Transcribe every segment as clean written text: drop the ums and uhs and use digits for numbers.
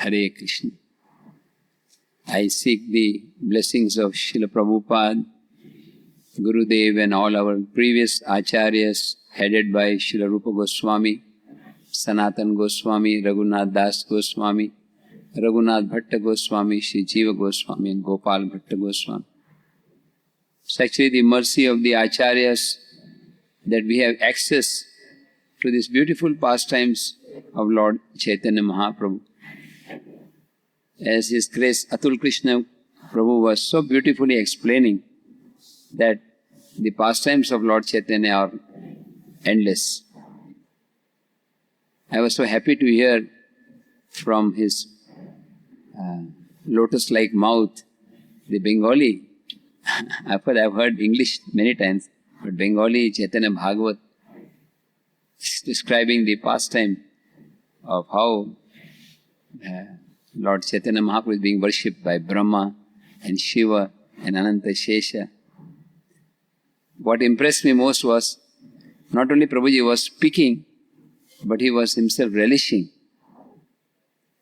Hare Krishna. I seek the blessings of Srila Prabhupada, Gurudev and all our previous acharyas headed by Srila Rupa Goswami, Sanatan Goswami, Raghunath Das Goswami, Raghunath Bhatta Goswami, Sri Jiva Goswami and Gopal Bhatta Goswami. It's actually the mercy of the acharyas that we have access to these beautiful pastimes of Lord Chaitanya Mahaprabhu. As His Grace Atul Krishna Prabhu was so beautifully explaining that the pastimes of Lord Chaitanya are endless. I was so happy to hear from his lotus-like mouth, the Bengali. I've heard English many times, but Bengali Chaitanya Bhagavat is describing the pastime of how Lord Chaitanya Mahaprabhu is being worshipped by Brahma and Shiva and Ananta Shesha. What impressed me most was not only Prabhuji was speaking, but he was himself relishing.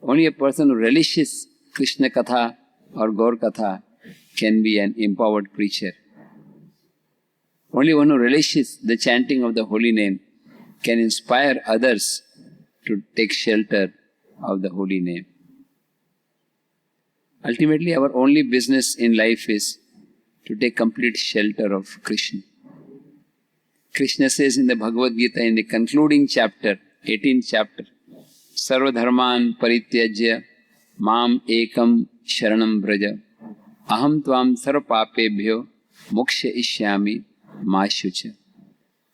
Only a person who relishes Krishna Katha or Gaur Katha can be an empowered preacher. Only one who relishes the chanting of the holy name can inspire others to take shelter of the holy name. Ultimately, our only business in life is to take complete shelter of Krishna. Krishna says in the Bhagavad Gita, in the concluding chapter, 18th chapter, Sarva dharman parityajya mam ekam sharanam braja aham tvam sarva papebhyo moksha ishyami ma shucha.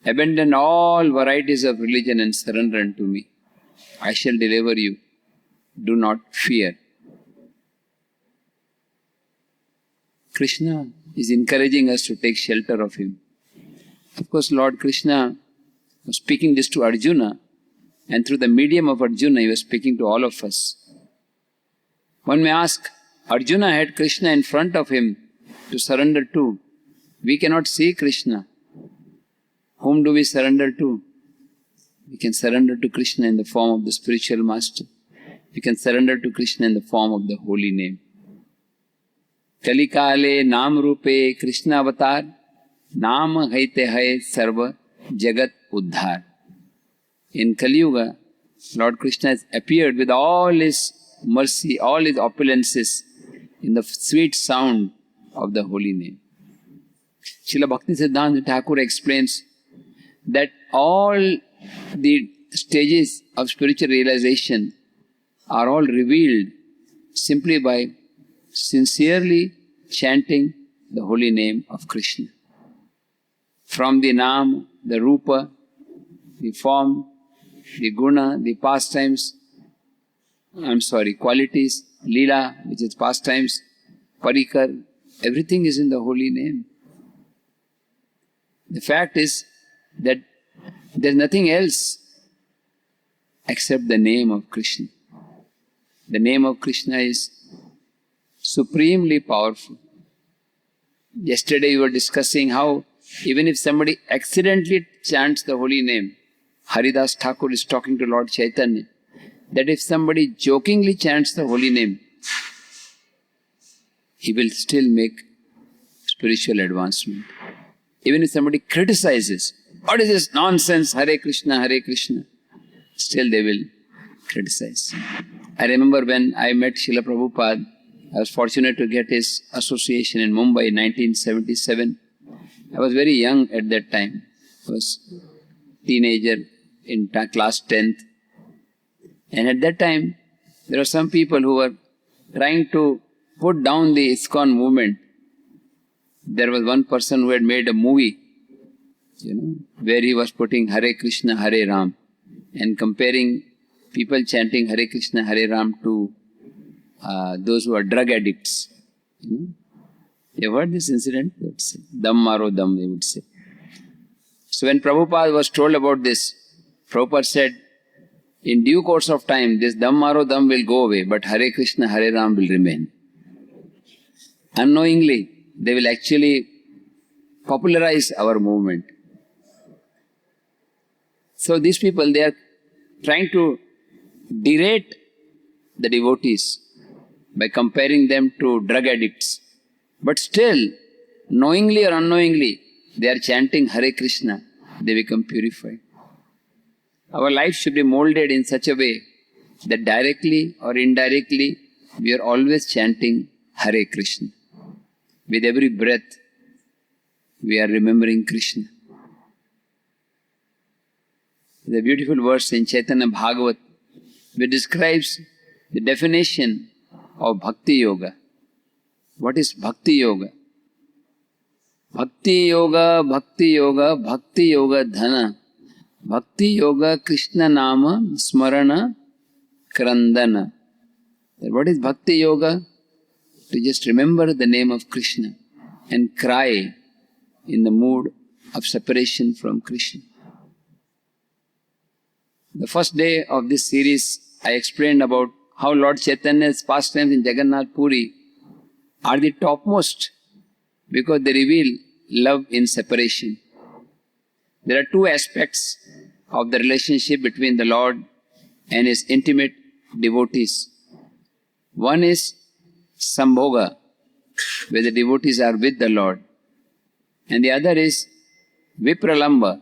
Abandon all varieties of religion and surrender unto me. I shall deliver you. Do not fear. Krishna is encouraging us to take shelter of Him. Of course, Lord Krishna was speaking this to Arjuna, and through the medium of Arjuna, He was speaking to all of us. One may ask, Arjuna had Krishna in front of him to surrender to. We cannot see Krishna. Whom do we surrender to? We can surrender to Krishna in the form of the spiritual master. We can surrender to Krishna in the form of the holy name. Kalikale Nam Rupe Krishna Avatar Nam Haite Hai Sarva Jagat Uddhar. In Kali Yuga, Lord Krishna has appeared with all His mercy, all His opulences in the sweet sound of the holy name. Srila Bhakti Siddhanta Thakur explains that all the stages of spiritual realization are all revealed simply by sincerely chanting the holy name of Krishna. From the Nam, the Rupa, the form, the Guna, the pastimes, qualities, Leela, which is pastimes, Parikar, everything is in the holy name. The fact is that there is nothing else except the name of Krishna. The name of Krishna is supremely powerful. Yesterday we were discussing how even if somebody accidentally chants the holy name, Haridas Thakur is talking to Lord Chaitanya, that if somebody jokingly chants the holy name, he will still make spiritual advancement. Even if somebody criticizes, what is this nonsense, Hare Krishna, still they will criticize. I remember when I met Srila Prabhupada, I was fortunate to get his association in Mumbai in 1977. I was very young at that time. I was a teenager in class 10th. And at that time, there were some people who were trying to put down the ISKCON movement. There was one person who had made a movie, where he was putting Hare Krishna, Hare Ram and comparing people chanting Hare Krishna, Hare Ram to those who are drug addicts. You have heard this incident? Dam maro dam, they would say. So when Prabhupada was told about this, Prabhupada said, in due course of time, this dam maro dam will go away, but Hare Krishna, Hare Ram will remain. Unknowingly, they will actually popularize our movement. So these people, they are trying to derate the devotees by comparing them to drug addicts. But still, knowingly or unknowingly, they are chanting Hare Krishna, they become purified. Our life should be molded in such a way that directly or indirectly, we are always chanting Hare Krishna. With every breath, we are remembering Krishna. The beautiful verse in Chaitanya Bhagavat, which describes the definition of Bhakti Yoga. What is Bhakti Yoga? Bhakti Yoga, Bhakti Yoga, Bhakti Yoga Dhana. Bhakti Yoga Krishna Nama Smarana Krandana. What is Bhakti Yoga? To just remember the name of Krishna and cry in the mood of separation from Krishna. The first day of this series, I explained about how Lord Chaitanya's pastimes in Jagannath Puri are the topmost because they reveal love in separation. There are two aspects of the relationship between the Lord and His intimate devotees. One is Sambhoga, where the devotees are with the Lord. And the other is Vipralamba,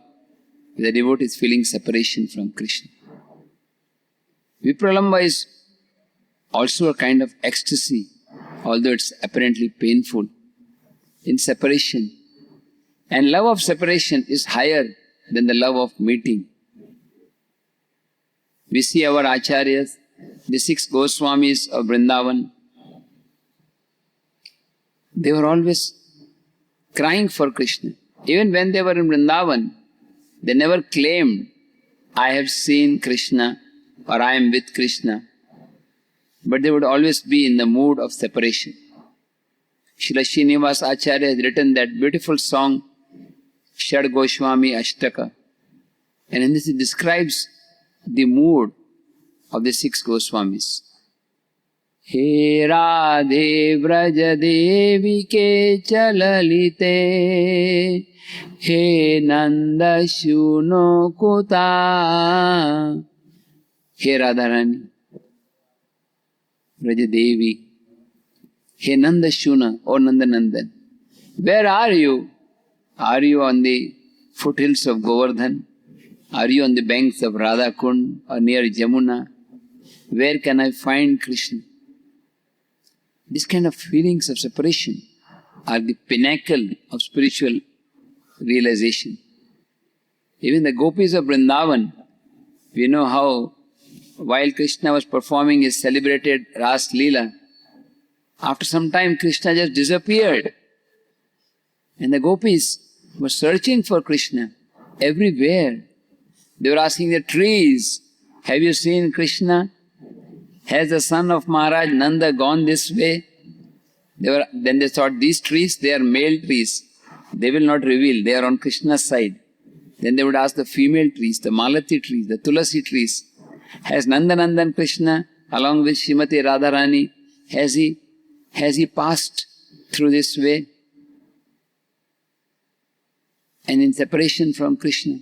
where the devotee is feeling separation from Krishna. Vipralamba is also a kind of ecstasy, although it's apparently painful, in separation. And love of separation is higher than the love of meeting. We see our acharyas, the 6 Goswamis of Vrindavan, they were always crying for Krishna. Even when they were in Vrindavan, they never claimed, I have seen Krishna or I am with Krishna. But they would always be in the mood of separation. Srila Srinivas Acharya has written that beautiful song, Shad Goswami Ashtaka. And in this it describes the mood of the 6 Goswamis. He Radhe Vraja Devi ke chalalite, He Nanda Shuno Kuta. He Radharani, Vraja Devi, He Nanda Shuna, O Nandanandan, where are you? Are you on the foothills of Govardhan? Are you on the banks of Radha Kund or near Jamuna? Where can I find Krishna? These kind of feelings of separation are the pinnacle of spiritual realization. Even the gopis of Vrindavan, we know how while Krishna was performing his celebrated Ras Leela, after some time Krishna just disappeared. And the gopis were searching for Krishna everywhere. They were asking the trees, have you seen Krishna? Has the son of Maharaj Nanda gone this way? Then they thought, these trees, they are male trees. They will not reveal, they are on Krishna's side. Then they would ask the female trees, the Malati trees, the Tulasi trees. Has Nandanandan Krishna along with Srimati Radharani, has he passed through this way? And in separation from Krishna.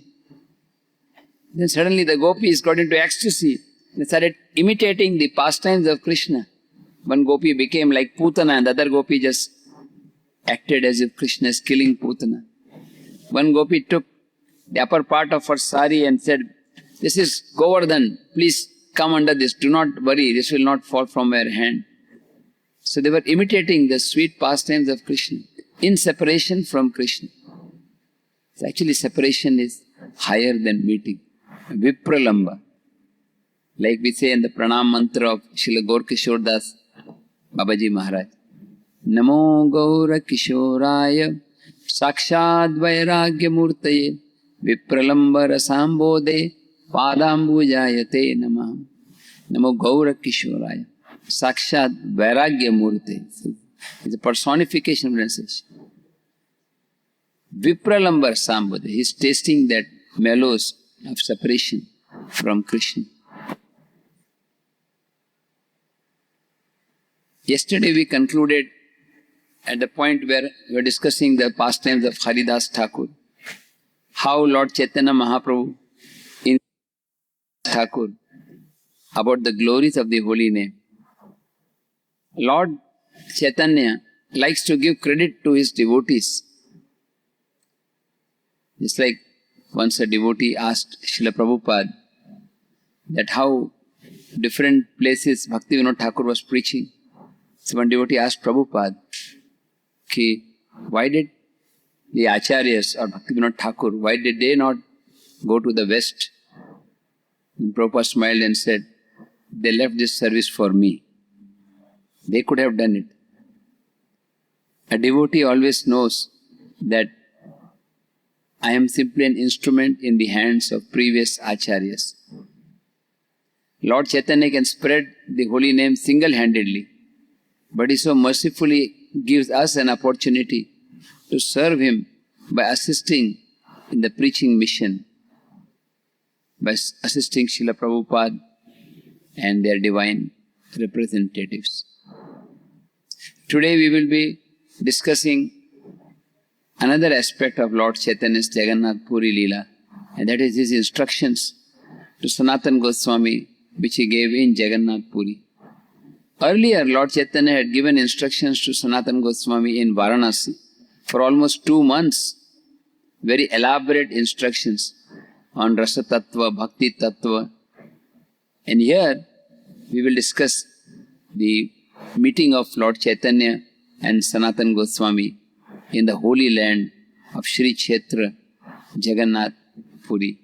Then suddenly the gopis got into ecstasy. They started imitating the pastimes of Krishna. One gopi became like Putana and the other gopi just acted as if Krishna is killing Putana. One gopi took the upper part of her sari and said, this is Govardhan, please come under this, do not worry, this will not fall from your hand. So they were imitating the sweet pastimes of Krishna in separation from Krishna. So actually separation is higher than meeting. Vipralamba. Like we say in the pranam mantra of Srila Gaur Kishore Das Babaji Maharaj. Namo Gaura Kishoraya Sakshad Vairagya Murtaye Vipralamba Rasambode Padambujayate Namah. Namo Gaura Kishoraya Sakshad Vairagya Murtaye. It's a personification of renunciation. Vipralamba Rasambode. He is tasting that mellows of separation from Krishna. Yesterday we concluded at the point where we were discussing the pastimes of Haridas Thakur. How Lord Chaitanya Mahaprabhu in Thakur about the glories of the holy name. Lord Chaitanya likes to give credit to his devotees. Just like once a devotee asked Srila Prabhupada that how different places Bhaktivinoda Thakur was preaching. So one devotee asked Prabhupada, why did the Acharyas or Bhaktivinoda Thakur, why did they not go to the West? And Prabhupada smiled and said, they left this service for me. They could have done it. A devotee always knows that I am simply an instrument in the hands of previous Acharyas. Lord Chaitanya can spread the holy name single-handedly, but he so mercifully gives us an opportunity to serve him by assisting in the preaching mission, by assisting Srila Prabhupada and their divine representatives. Today we will be discussing another aspect of Lord Chaitanya's Jagannath Puri Leela, and that is his instructions to Sanatana Goswami, which he gave in Jagannath Puri. Earlier, Lord Chaitanya had given instructions to Sanatana Goswami in Varanasi for almost 2 months, very elaborate instructions on Rasa Tattva, Bhakti Tattva. And here we will discuss the meeting of Lord Chaitanya and Sanatana Goswami in the holy land of Sri Kshetra Jagannath Puri.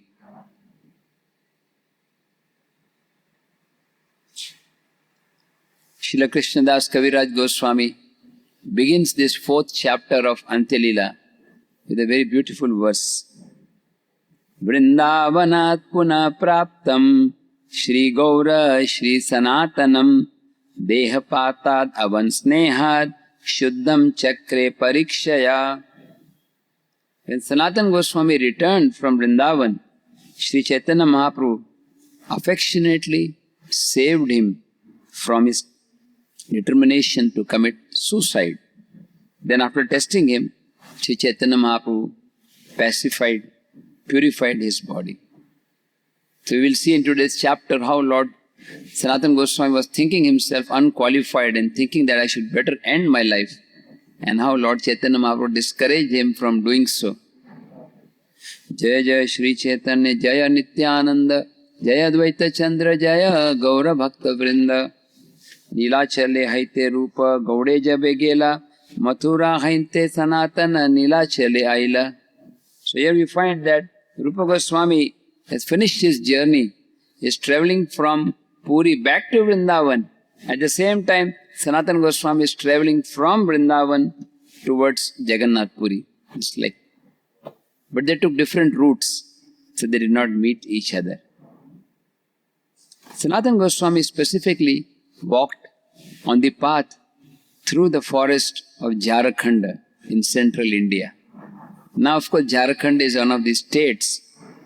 Srila Krishnadas Kaviraj Goswami begins this 4th chapter of Antya Leela with a very beautiful verse. Vrindavanat puna praptam Shri Gaura Shri Sanatanam Dehapatad avansnehad Shuddham Chakre Parikshaya. When Sanatana Goswami returned from Vrindavan, Sri Chaitanya Mahaprabhu affectionately saved him from his determination to commit suicide. Then after testing him, Sri Chaitanya Mahaprabhu pacified, purified his body. So we will see in today's chapter how Lord Sanatana Goswami was thinking himself unqualified and thinking that I should better end my life, and how Lord Chaitanya Mahaprabhu discouraged him from doing so. Jaya Jaya Shri Chaitanya Jaya Nityananda Jaya Advaita Chandra Jaya Gaura Bhakta Vrinda Nilachale Haite Rupa Gaude Jabe Gela Mathura Hainte Sanatana Nilachale Aila. So here we find that Rupa Goswami has finished his journey. He is travelling from Puri back to Vrindavan. At the same time, Sanatana Goswami is travelling from Vrindavan towards Jagannath Puri. It's like, but they took different routes, so they did not meet each other. Sanatana Goswami specifically walked on the path through the forest of Jharkhand in central India. Now, of course, Jharkhand is one of the states.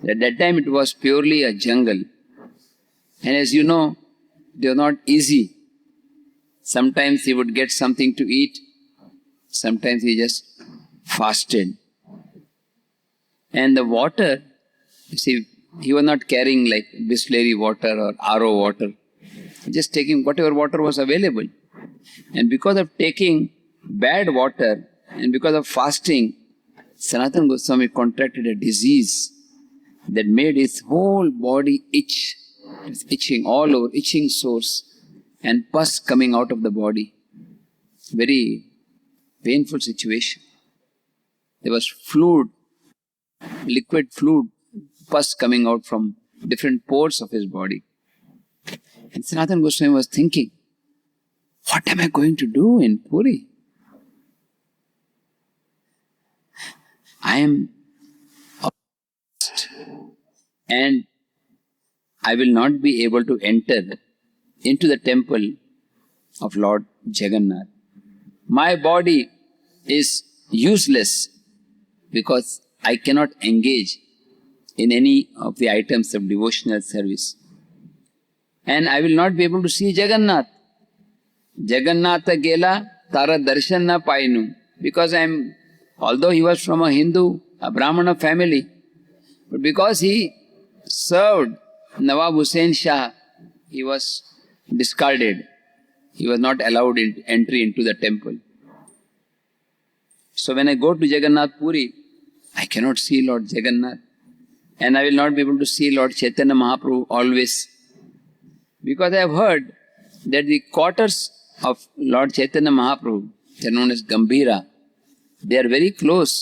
At that time, it was purely a jungle. And as you know, they were not easy. Sometimes he would get something to eat. Sometimes he just fasted. And the water, you see, he was not carrying like Bisleri water or RO water. Just taking whatever water was available. And because of taking bad water and because of fasting, Sanatana Goswami contracted a disease that made his whole body itch. It was itching all over, itching sores and pus coming out of the body. Very painful situation. There was fluid, liquid fluid, pus coming out from different pores of his body. And Sanatana Goswami was thinking, what am I going to do in Puri? I am and I will not be able to enter into the temple of Lord Jagannath. My body is useless because I cannot engage in any of the items of devotional service. And I will not be able to see Jagannath. Jagannatha Gela Tara Darshan na Painu. Because although he was from a Hindu, a Brahmana family, but because he served Nawab Hussain Shah, he was discarded. he was not allowed entry into the temple. So when I go to Jagannath Puri, I cannot see Lord Jagannath. And I will not be able to see Lord Chaitanya Mahaprabhu always. Because I have heard that the quarters of Lord Chaitanya Mahaprabhu, they are known as Gambhira, they are very close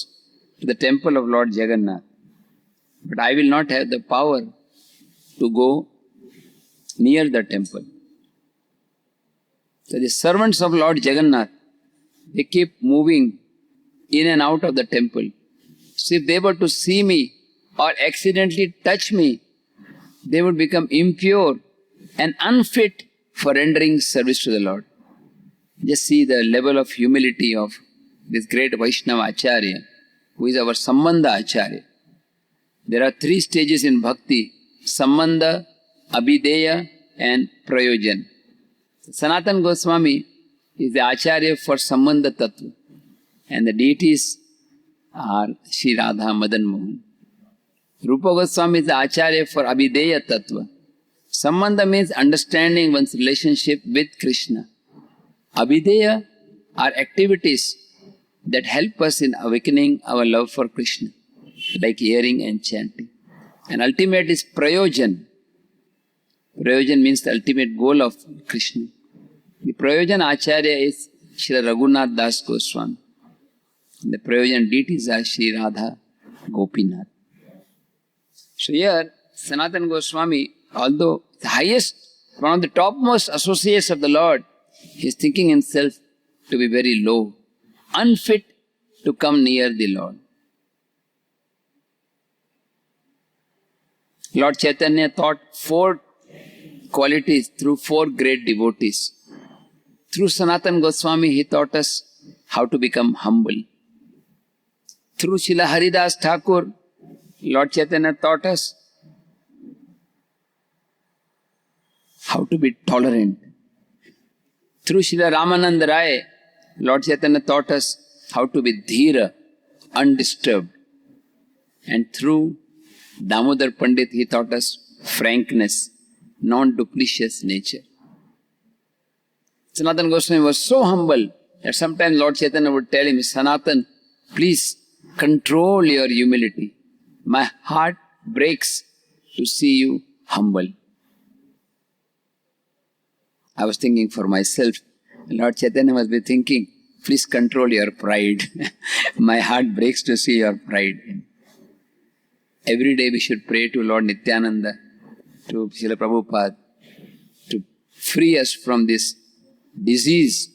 to the temple of Lord Jagannath. But I will not have the power to go near the temple. So the servants of Lord Jagannath, they keep moving in and out of the temple. So if they were to see me or accidentally touch me, they would become impure and unfit for rendering service to the Lord. Just see the level of humility of this great Vaishnava Acharya, who is our Sambandha Acharya. There are 3 stages in bhakti: Sambandha, Abhideya and Prayojan. Sanatana Goswami is the Acharya for Sambandha Tattva, and the deities are Sri Radha Madan Mohan. Rupa Goswami is the Acharya for Abhideya Tattva. Sambandha means understanding one's relationship with Krishna. Abhideya are activities that help us in awakening our love for Krishna, like hearing and chanting. And ultimate is Prayojan. Prayojan means the ultimate goal of Krishna. The Prayojan Acharya is Sri Raghunath Das Goswami. And the Prayojan deities are Sri Radha Gopinath. So here, Sanatana Goswami, although the highest, one of the topmost associates of the Lord, he is thinking himself to be very low, unfit to come near the Lord. Lord Chaitanya taught 4 qualities through 4 great devotees. Through Sanatana Goswami, he taught us how to become humble. Through Srila Haridas Thakur, Lord Chaitanya taught us how to be tolerant. Through Srila Ramananda Rai, Lord Chaitanya taught us how to be dhira, undisturbed. And through Damodar Pandit, he taught us frankness, non-duplicitous nature. Sanatana Goswami was so humble that sometimes Lord Chaitanya would tell him, Sanatana, please control your humility. My heart breaks to see you humble. I was thinking for myself, Lord Chaitanya must be thinking, please control your pride. My heart breaks to see your pride. Every day we should pray to Lord Nityananda, to Srila Prabhupada, to free us from this disease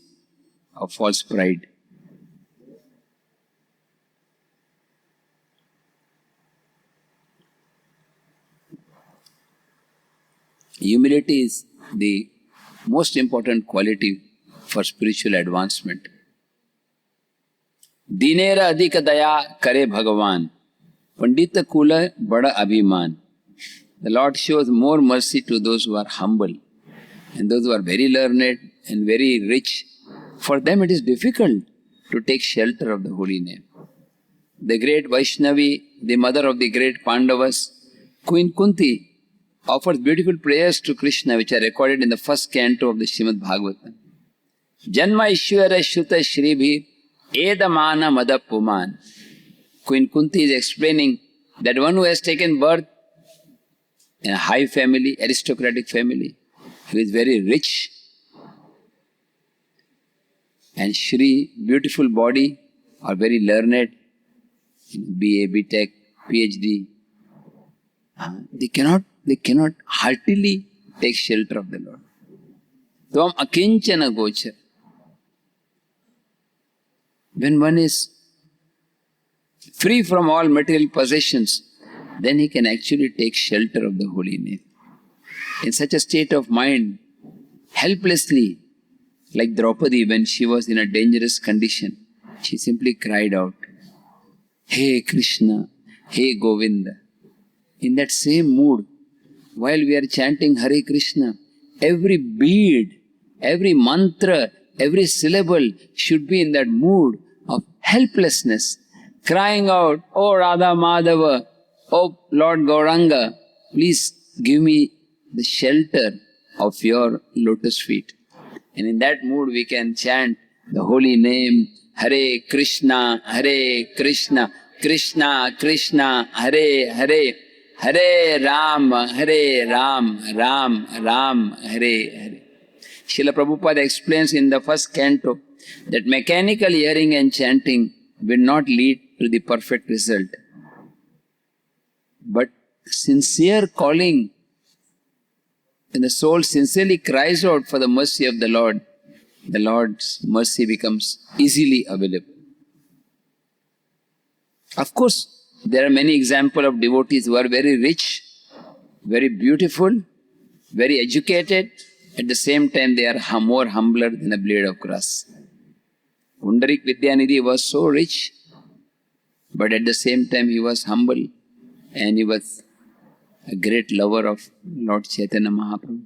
of false pride. Humility is the most important quality for spiritual advancement. Dinera adhika daya kare Bhagavan, Pandita kula bada abhiman. The Lord shows more mercy to those who are humble and those who are very learned and very rich. For them it is difficult to take shelter of the holy name. The great Vaishnavi, the mother of the great Pandavas, Queen Kunti, offers beautiful prayers to Krishna which are recorded in the first canto of the Srimad Bhagavatam. Janma Ishwara Shuta Shribhir Edamana Madapuman. Queen Kunti is explaining that one who has taken birth in a high family, aristocratic family, who is very rich, and Shri, beautiful body, or very learned, BA, BTech, PhD, they cannot heartily take shelter of the Lord. Tvam akinchana gochar. When one is free from all material possessions, then he can actually take shelter of the holy name. In such a state of mind, helplessly, like Draupadi when she was in a dangerous condition, she simply cried out, Hey Krishna, Hey Govinda. In that same mood, while we are chanting Hare Krishna, every bead, every mantra, every syllable should be in that mood of helplessness, crying out, Oh Radha Madhava, Oh Lord Gauranga, please give me the shelter of your lotus feet. And in that mood we can chant the holy name, Hare Krishna, Krishna Krishna, Hare Hare, Hare Ram, Ram Ram, Hare Hare. Srila Prabhupada explains in the first canto that mechanical hearing and chanting will not lead to the perfect result. But sincere calling, when the soul sincerely cries out for the mercy of the Lord's mercy becomes easily available. Of course, there are many examples of devotees who are very rich, very beautiful, very educated. At the same time, they are more humbler than a blade of grass. Pundarik Vidyanidhi was so rich, but at the same time he was humble and he was a great lover of Lord Chaitanya Mahaprabhu.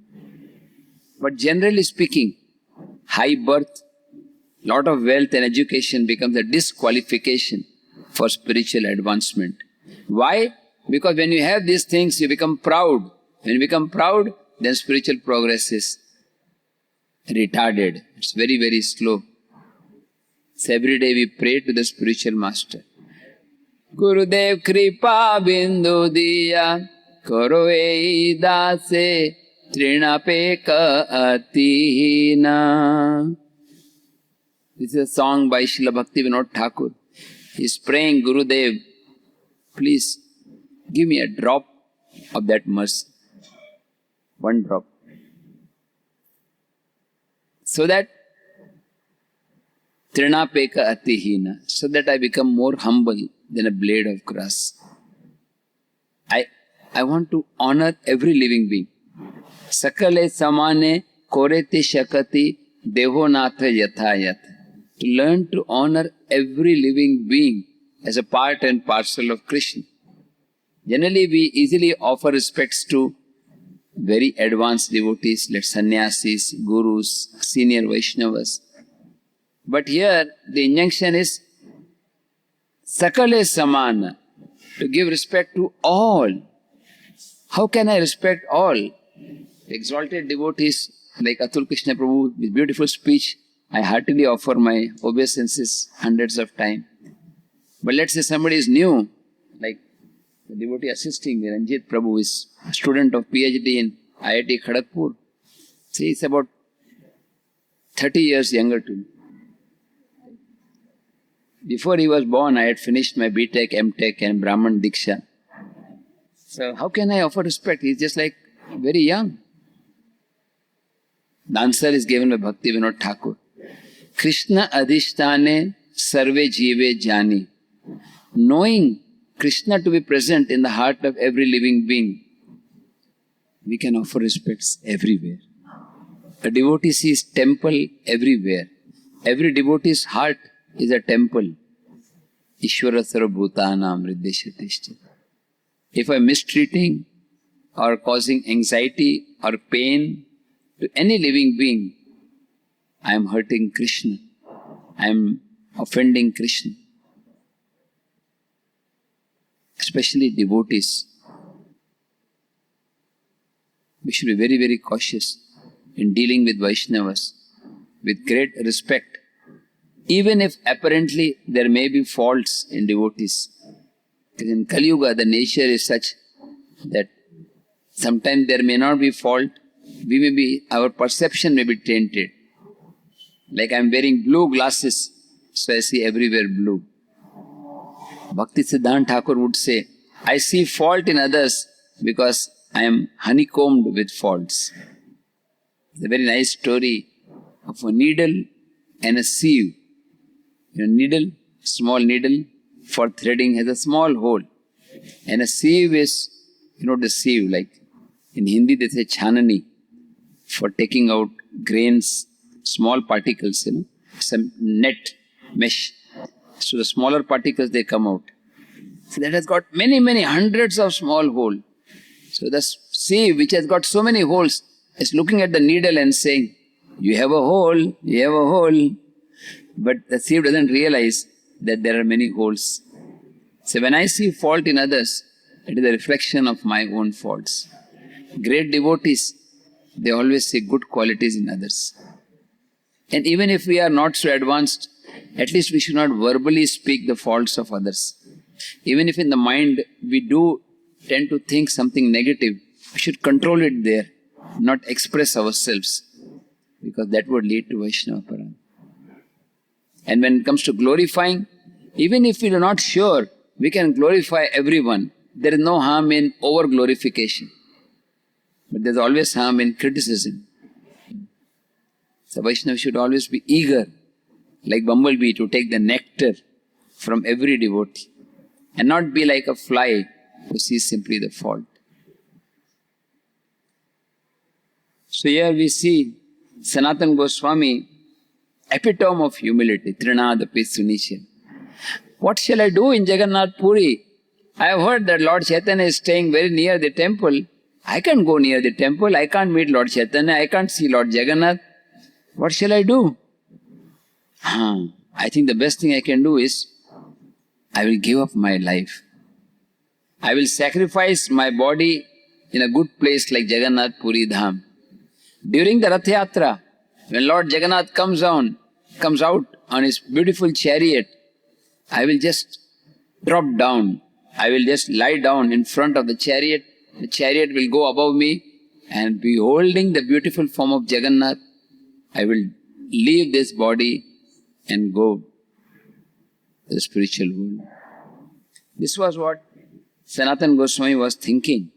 But generally speaking, high birth, lot of wealth and education becomes a disqualification for spiritual advancement. Why? Because when you have these things, you become proud. When you become proud, then spiritual progress is retarded. It's very, very slow. So every day we pray to the spiritual master. Gurudev Kripa Bindu Diya Karo ei dase Trinapeka Atihina. This is a song by Srila Bhaktivinoda Thakur. He is praying, Gurudev, please give me a drop of that mercy. One drop. So that Trinapeka Atihina, so that I become more humble than a blade of grass. I want to honor every living being. Sakale samane koreti shakati devonatha yathayat. To learn to honor every living being as a part and parcel of Krishna. Generally, we easily offer respects to very advanced devotees, like sannyasis, gurus, senior Vaishnavas. But here, the injunction is sakale samana, to give respect to all. How can I respect all? The exalted devotees like Atul Krishna Prabhu, with beautiful speech, I heartily offer my obeisances hundreds of times. But let's say somebody is new, like the devotee assisting Ranjit Prabhu is a student of PhD in IIT Kharagpur. So he's about 30 years younger to me. Before he was born, I had finished my BTech, MTech and Brahman Diksha. So how can I offer respect? He's just like very young. The answer is given by Bhaktivinoda Thakur. Krishna adhisthane sarve jive jani. Knowing Krishna to be present in the heart of every living being, we can offer respects everywhere. A devotee sees temple everywhere. Every devotee's heart is a temple. Ishvara sarvabhutanam riddheshatishta. If I'm mistreating or causing anxiety or pain to any living being, I am hurting Krishna. I am offending Krishna. Especially devotees. We should be very, very cautious in dealing with Vaishnavas with great respect. Even if apparently there may be faults in devotees. Because in Kali Yuga, the nature is such that sometimes there may not be fault. Our perception may be tainted. Like I am wearing blue glasses, so I see everywhere blue. Bhakti Siddhanta Thakur would say, I see fault in others because I am honeycombed with faults. It's a very nice story of a needle and a sieve. Needle, small needle for threading has a small hole. And a sieve is, the sieve, like in Hindi they say chanani, for taking out grains, small particles, some net, mesh. So the smaller particles, they come out. So that has got many, many hundreds of small holes. So the sieve, which has got so many holes, is looking at the needle and saying, you have a hole, you have a hole. But the sieve doesn't realize that there are many holes. So when I see fault in others, it is a reflection of my own faults. Great devotees, they always see good qualities in others. And even if we are not so advanced, at least we should not verbally speak the faults of others. Even if in the mind we do tend to think something negative, we should control it there, not express ourselves, because that would lead to Vaishnava Parama. And when it comes to glorifying, even if we are not sure, we can glorify everyone. There is no harm in over-glorification. But there is always harm in criticism. The Vaishnava should always be eager, like bumblebee, to take the nectar from every devotee, and not be like a fly who sees simply the fault. So here we see Sanatana Goswami, epitome of humility, Trinadapi Sunisha. What shall I do in Jagannath Puri? I have heard that Lord Chaitanya is staying very near the temple. I can't go near the temple. I can't meet Lord Chaitanya. I can't see Lord Jagannath. What shall I do? I think the best thing I can do is, I will give up my life. I will sacrifice my body in a good place like Jagannath Puri Dham. During the Rath Yatra, when Lord Jagannath comes out on his beautiful chariot, I will just drop down. I will just lie down in front of the chariot. The chariot will go above me, and beholding the beautiful form of Jagannath, I will leave this body and go to the spiritual world. This was what Sanatana Goswami was thinking.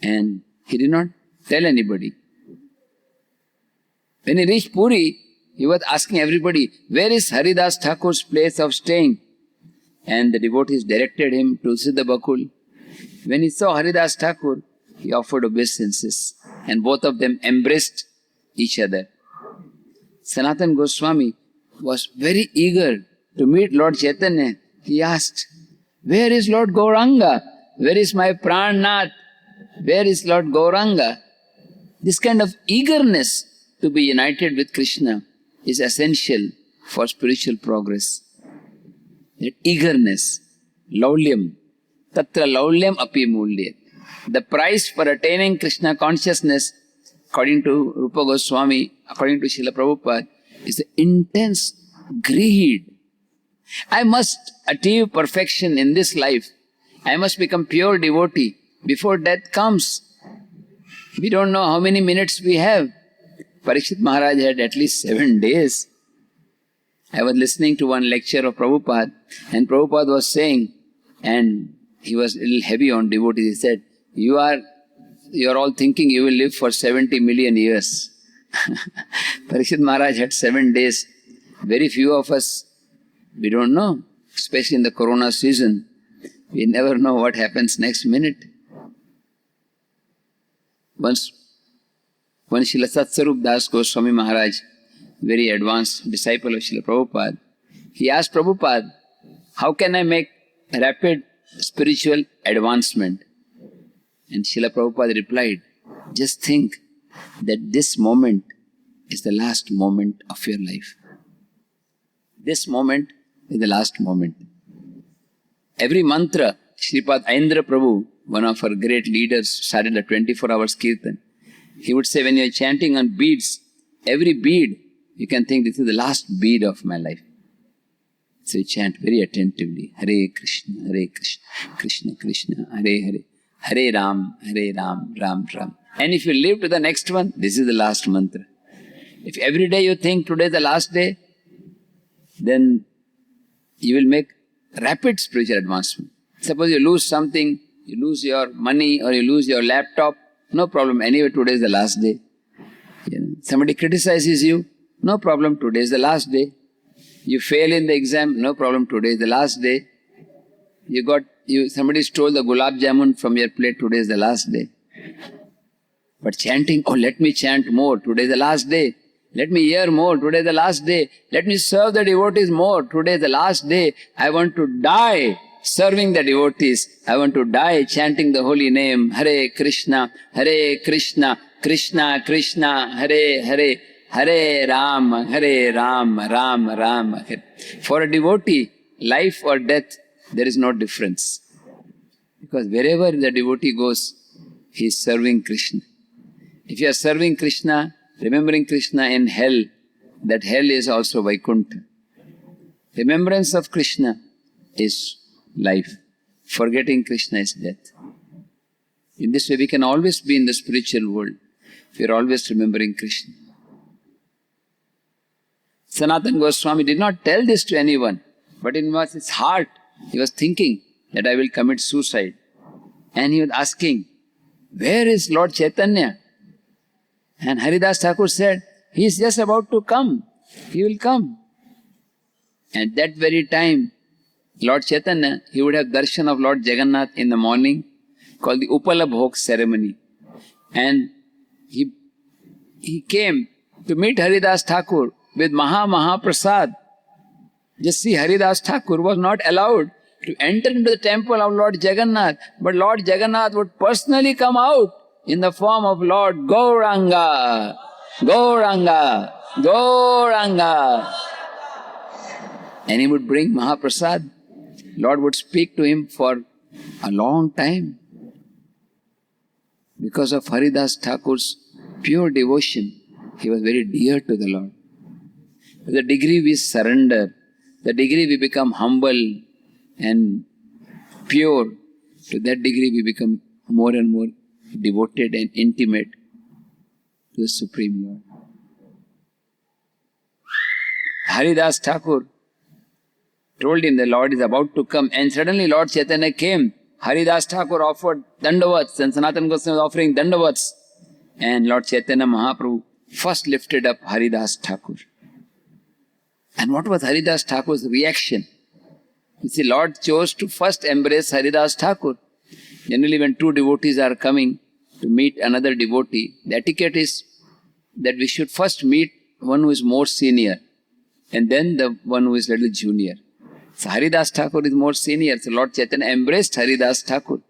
And he did not tell anybody. When he reached Puri, he was asking everybody, where is Haridas Thakur's place of staying? And the devotees directed him to Siddha Bakul. When he saw Haridas Thakur, he offered obeisances, and both of them embraced each other. Sanatana Goswami was very eager to meet Lord Chaitanya. He asked, where is Lord Gauranga? Where is my Prannath? Where is Lord Gauranga? This kind of eagerness to be united with Krishna is essential for spiritual progress. That eagerness, laulyam, tatra laulyam api mulya. The price for attaining Krishna consciousness, according to Rupa Goswami, according to Srila Prabhupada, is the intense greed. I must achieve perfection in this life. I must become pure devotee before death comes. We don't know how many minutes we have. Parikshit Maharaj had at least 7 days. I was listening to one lecture of Prabhupada, and Prabhupada was saying, and he was a little heavy on devotees, he said, you are all thinking you will live for 70 million years. Parikshit Maharaj had 7 days. Very few of us, we don't know, especially in the corona season. We never know what happens next minute. Once Srila Satsvarup Das Goswami Maharaj, very advanced disciple of Srila Prabhupada, he asked Prabhupada, how can I make rapid spiritual advancement? And Srila Prabhupada replied, just think that this moment is the last moment of your life. This moment is the last moment. Every mantra, Sripad Aindra Prabhu, one of our great leaders, started a 24 hours kirtan. He would say, when you are chanting on beads, every bead, you can think this is the last bead of my life. So you chant very attentively, Hare Krishna, Krishna Krishna, Hare Hare, Hare Ram, Ram Ram. And if you live to the next one, this is the last mantra. If every day you think today is the last day, then you will make rapid spiritual advancement. Suppose you lose something, you lose your money or you lose your laptop, no problem, anyway today is the last day. Somebody criticizes you, no problem, today is the last day. You fail in the exam, no problem, today is the last day. Somebody stole the gulab jamun from your plate, today is the last day. But chanting, oh let me chant more, today is the last day. Let me hear more, today is the last day. Let me serve the devotees more, today is the last day. I want to die serving the devotees. I want to die chanting the holy name, Hare Krishna, Krishna Krishna, Hare Hare, Hare Ram, Ram Ram. For a devotee, life or death, there is no difference. Because wherever the devotee goes, he is serving Krishna. If you are serving Krishna, remembering Krishna in hell, that hell is also Vaikuntha. Remembrance of Krishna is life. Forgetting Krishna is death. In this way, we can always be in the spiritual world. We are always remembering Krishna. Sanatana Goswami did not tell this to anyone, but in his heart, he was thinking that I will commit suicide. And he was asking, where is Lord Chaitanya? And Haridas Thakur said, he is just about to come. He will come. And that very time, Lord Chaitanya, he would have darshan of Lord Jagannath in the morning, called the Upalabhog ceremony. And he came to meet Haridas Thakur with Mahaprasad. Just see, Haridas Thakur was not allowed to enter into the temple of Lord Jagannath, but Lord Jagannath would personally come out in the form of Lord Gauranga. Gauranga, Gauranga. And he would bring Mahaprasad. Lord would speak to him for a long time. Because of Haridas Thakur's pure devotion, he was very dear to the Lord. The degree we surrender, the degree we become humble and pure, to that degree we become more and more devoted and intimate to the Supreme Lord. Haridas Thakur told him the Lord is about to come, and suddenly Lord Chaitanya came. Haridas Thakur offered dandavats, and Sanatana Goswami was offering dandavats. And Lord Chaitanya Mahaprabhu first lifted up Haridas Thakur. And what was Haridas Thakur's reaction? You see, Lord chose to first embrace Haridas Thakur. Generally, when two devotees are coming to meet another devotee, the etiquette is that we should first meet one who is more senior, and then the one who is little junior. So Haridas Thakur is more senior, so Lord Chaitanya embraced Haridas Thakur.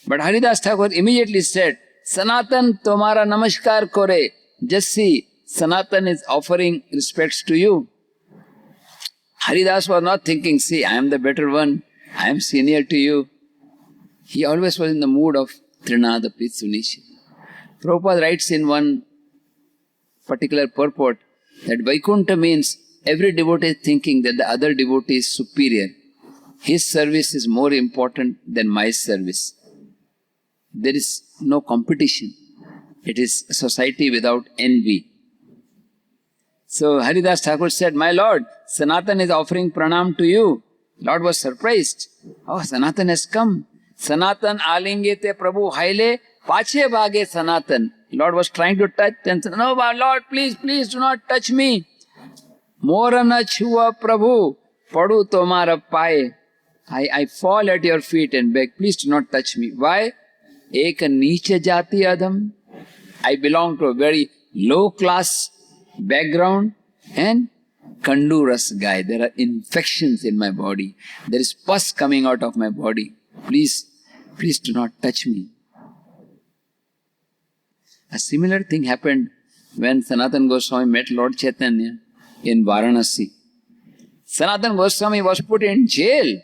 But Haridas Thakur immediately said, Sanatan tomara namaskar kore. Just see, Sanatan is offering respects to you. Haridas was not thinking, see, I am the better one, I am senior to you. He always was in the mood of Trinada Pitsunisha. Prabhupada writes in one particular purport that Vaikuntha means every devotee is thinking that the other devotee is superior. His service is more important than my service. There is no competition. It is a society without envy. So Haridas Thakur said, my Lord, Sanatan is offering pranam to you. Lord was surprised. Oh, Sanatan has come. Sanatan alingete Prabhu haile pache bhage Sanatan. Lord was trying to touch and said, no, Lord, please do not touch me. Morana chhuva Prabhu, padu tomara paye. I fall at your feet and beg, please do not touch me. Why? Eka niche jati adham. I belong to a very low class background and kanduras guy. There are infections in my body. There is pus coming out of my body. Please do not touch me. A similar thing happened when Sanatana Goswami met Lord Chaitanya in Varanasi. Sanatana Goswami was put in jail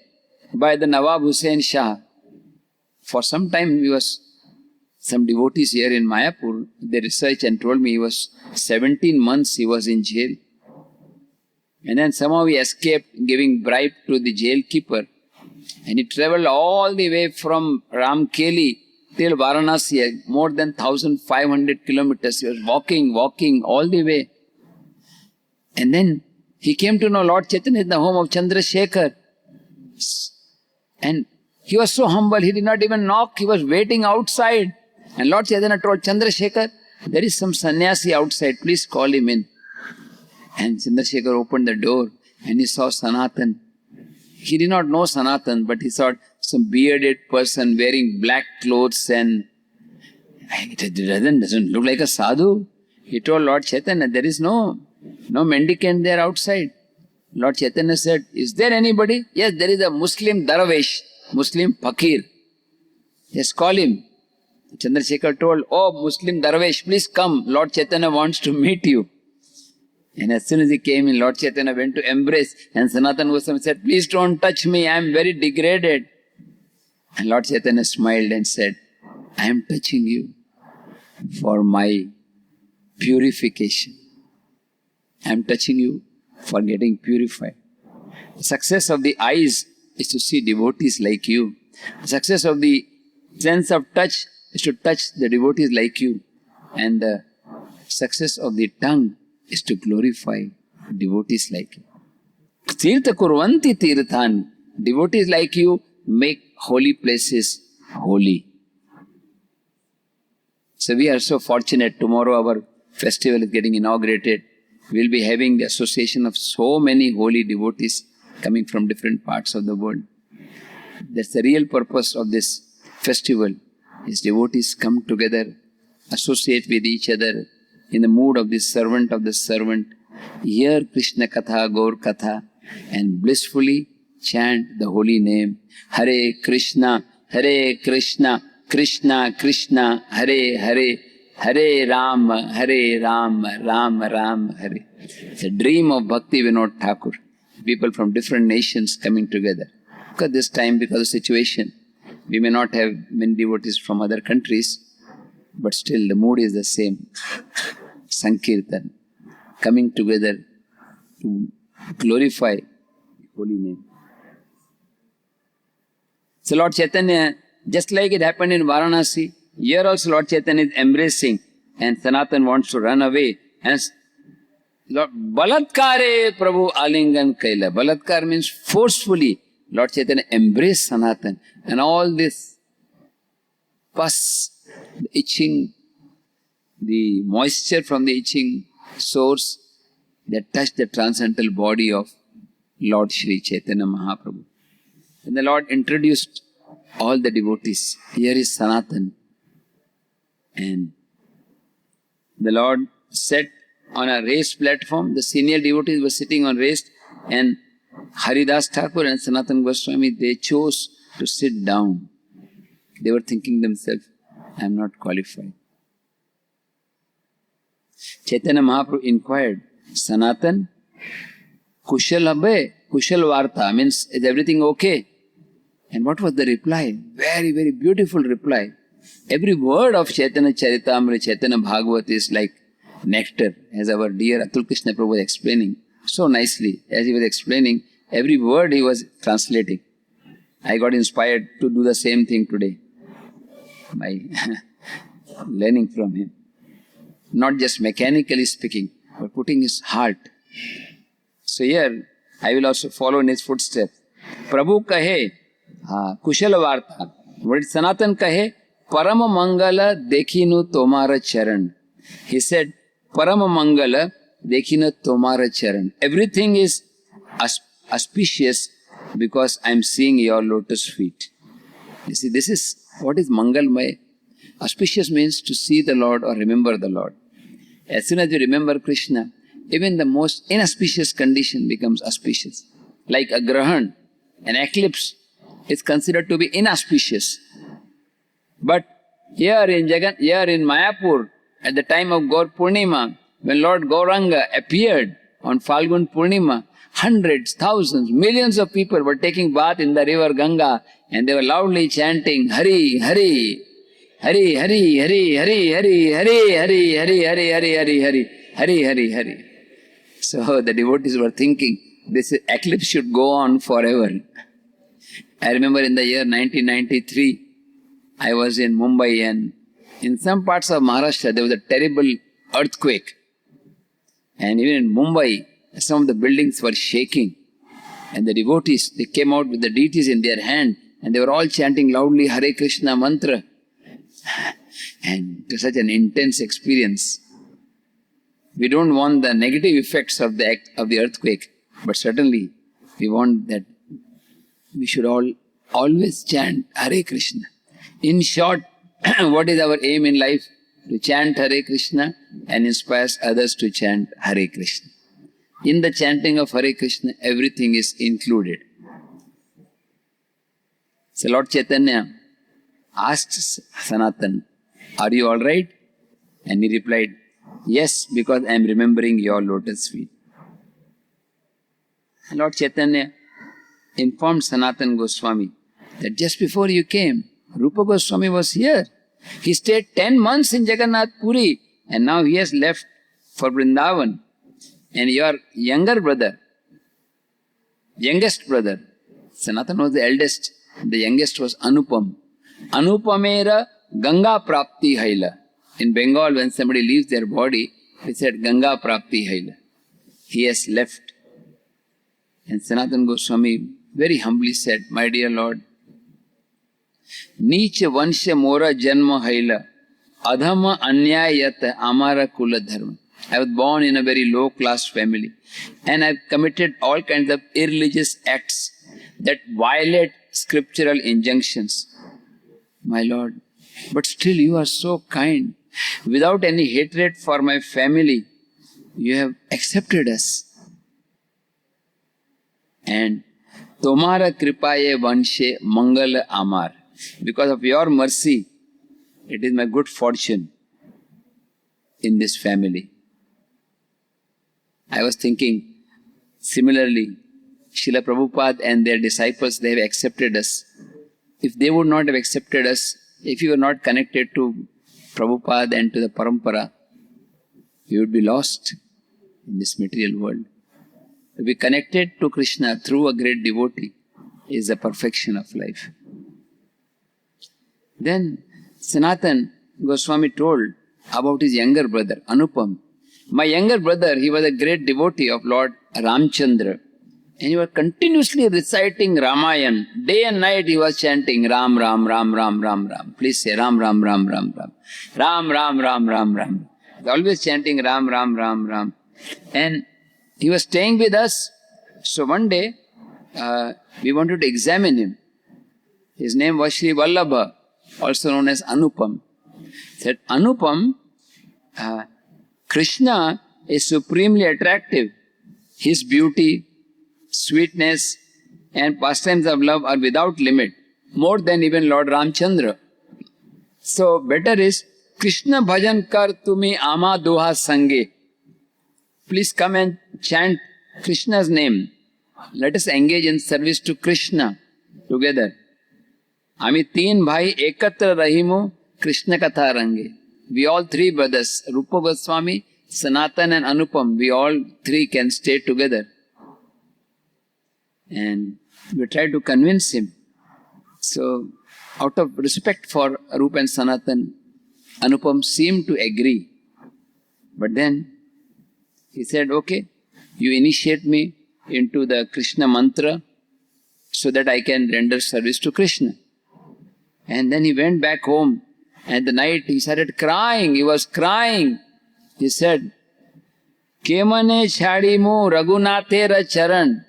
by the Nawab Hussain Shah. For some time some devotees here in Mayapur, they researched and told me 17 months he was in jail. And then somehow he escaped giving bribe to the jail keeper. And he traveled all the way from Ramkeli till Varanasi, more than 1,500 kilometers. He was walking all the way. And then he came to know Lord Chaitanya in the home of Chandrasekhar. And he was so humble, he did not even knock, he was waiting outside. And Lord Chaitanya told Chandrasekhar, there is some sannyasi outside, please call him in. And Chandrasekhar opened the door and he saw Sanatan. He did not know Sanatan, but he saw some bearded person wearing black clothes and it doesn't look like a sadhu. He told Lord Chaitanya, there is no mendicant there outside. Lord Chaitanya said, is there anybody? Yes, there is a Muslim Darvish, Muslim Fakir. Yes, call him. Chandrasekhar told, oh Muslim Darvish, please come. Lord Chaitanya wants to meet you. And as soon as he came in, Lord Chaitanya went to embrace. And Sanatana Goswami said, please don't touch me, I am very degraded. And Lord Chaitanya smiled and said, I am touching you for my purification. I am touching you for getting purified. The success of the eyes is to see devotees like you. The success of the sense of touch is to touch the devotees like you. And the success of the tongue is to glorify devotees like you. Tirtha kurvanti tirthan. Devotees like you make holy places holy. So we are so fortunate. Tomorrow our festival is getting inaugurated. We will be having the association of so many holy devotees coming from different parts of the world. That's the real purpose of this festival, is devotees come together, associate with each other in the mood of the servant, hear Krishna Katha, Gaur Katha, and blissfully chant the holy name. Hare Krishna, Krishna Krishna, Hare Hare, Hare Ram, Ram Ram, Hare. It's a dream of Bhakti Vinod Thakur. People from different nations coming together. Because this time, because of the situation, we may not have many devotees from other countries, but still the mood is the same. Sankirtan, coming together to glorify the holy name. So Lord Chaitanya, just like it happened in Varanasi, here also Lord Chaitanya is embracing, and Sanatan wants to run away. And Lord, Balatkare Prabhu Alingan Kaila. Balatkar means forcefully. Lord Chaitanya embraced Sanatan, and all this pus, the itching, the moisture from the itching source that touched the transcendental body of Lord Shri Chaitanya Mahaprabhu. And the Lord introduced all the devotees. Here is Sanatan. And the Lord sat on a raised platform. The senior devotees were sitting on raised, and Haridas Thakur and Sanatan Goswami, they chose to sit down. They were thinking themselves, I am not qualified. Chaitanya Mahaprabhu inquired, Sanatan, Kushal Abhay, Kushal Varta, means is everything okay? And what was the reply? Very, very beautiful reply. Every word of Chaitanya Charitamrita, Chaitanya Bhagavat is like nectar, as our dear Atul Krishna Prabhu was explaining so nicely. As he was explaining, every word he was translating. I got inspired to do the same thing today by learning from him. Not just mechanically speaking, but putting his heart. So here, I will also follow in his footsteps. Prabhu kahe, Kushal Varta. What did Sanatan kahe? Parama Mangala dekhinu tomara charan. He said, Parama Mangala dekhinu tomara charan. Everything is auspicious because I am seeing your lotus feet. You see, this is what is Mangalmaya. Auspicious means to see the Lord or remember the Lord. As soon as we remember Krishna, even the most inauspicious condition becomes auspicious. Like a grahan, an eclipse is considered to be inauspicious. But here in Mayapur, at the time of Gaur Purnima, when Lord Gauranga appeared on Falgun Purnima, hundreds, thousands, millions of people were taking bath in the river Ganga, and they were loudly chanting, Hari, Hari, Hari, Hari, Hari, Hari, Hari, Hari, Hari, Hari, Hari, Hari, Hari, Hari, Hari, Hari, Hari. So the devotees were thinking, this eclipse should go on forever. I remember in the year 1993, I was in Mumbai, and in some parts of Maharashtra, there was a terrible earthquake. And even in Mumbai, some of the buildings were shaking. And the devotees, they came out with the deities in their hand, and they were all chanting loudly Hare Krishna mantra. And it was such an intense experience. We don't want the negative effects of the earthquake, but certainly we want that we should always chant Hare Krishna. In short, what is our aim in life? To chant Hare Krishna and inspire others to chant Hare Krishna. In the chanting of Hare Krishna, everything is included. So Lord Chaitanya asked Sanatan, are you all right? And he replied, yes, because I am remembering your lotus feet. And Lord Chaitanya informed Sanatan Goswami that just before you came, Rupa Goswami was here. He stayed 10 months in Jagannath Puri, And now he has left for Vrindavan. And your younger brother, youngest brother, Sanatan was the eldest, the youngest was Anupam. Anupamera Ganga Prapti Haila. In Bengal, when somebody leaves their body, he said Ganga Prapti Haila. He has left. And Sanatan Goswami very humbly said, my dear Lord, Niche Vansha Mora Janma Haila, Adhama Anyayat Amara Kula Dharma. I was born in a very low class family and I've committed all kinds of irreligious acts that violate scriptural injunctions. My Lord, but still you are so kind. Without any hatred for my family, you have accepted us. And Tomara Kripaye Vanshe Mangala Amar. Because of your mercy, it is my good fortune in this family. I was thinking, similarly, Srila Prabhupada and their disciples, they have accepted us. If they would not have accepted us, if you were not connected to Prabhupada and to the Parampara, you would be lost in this material world. To be connected to Krishna through a great devotee is the perfection of life. Then Sanatan Goswami told about his younger brother, Anupam. My younger brother, he was a great devotee of Lord Ramchandra. And he was continuously reciting Ramayan. Day and night he was chanting Ram, Ram, Ram, Ram, Ram, Ram. Please say Ram, Ram, Ram, Ram, Ram. Ram, Ram, Ram, Ram, Ram. Always chanting Ram, Ram, Ram, Ram. And he was staying with us. So one day, we wanted to examine him. His name was Sri Vallabha, also known as Anupam. Said, Anupam, Krishna is supremely attractive. His beauty, sweetness and pastimes of love are without limit, more than even Lord Ramchandra. So better is Krishna bhajan kar tumi ama doha sange. Please come and chant Krishna's name. Let us engage in service to Krishna together. Ami teen bhai ekatra rahimu Krishna katha range. We all three brothers, Rupa Goswami, Sanatan and Anupam, we all three can stay together. And we tried to convince him. So, out of respect for Rupa and Sanatan, Anupam seemed to agree. But then he said, okay, you initiate me into the Krishna mantra so that I can render service to Krishna. And then he went back home. And the night he started crying. He was crying. He said, Kemane chhadimu Raghunathera charan.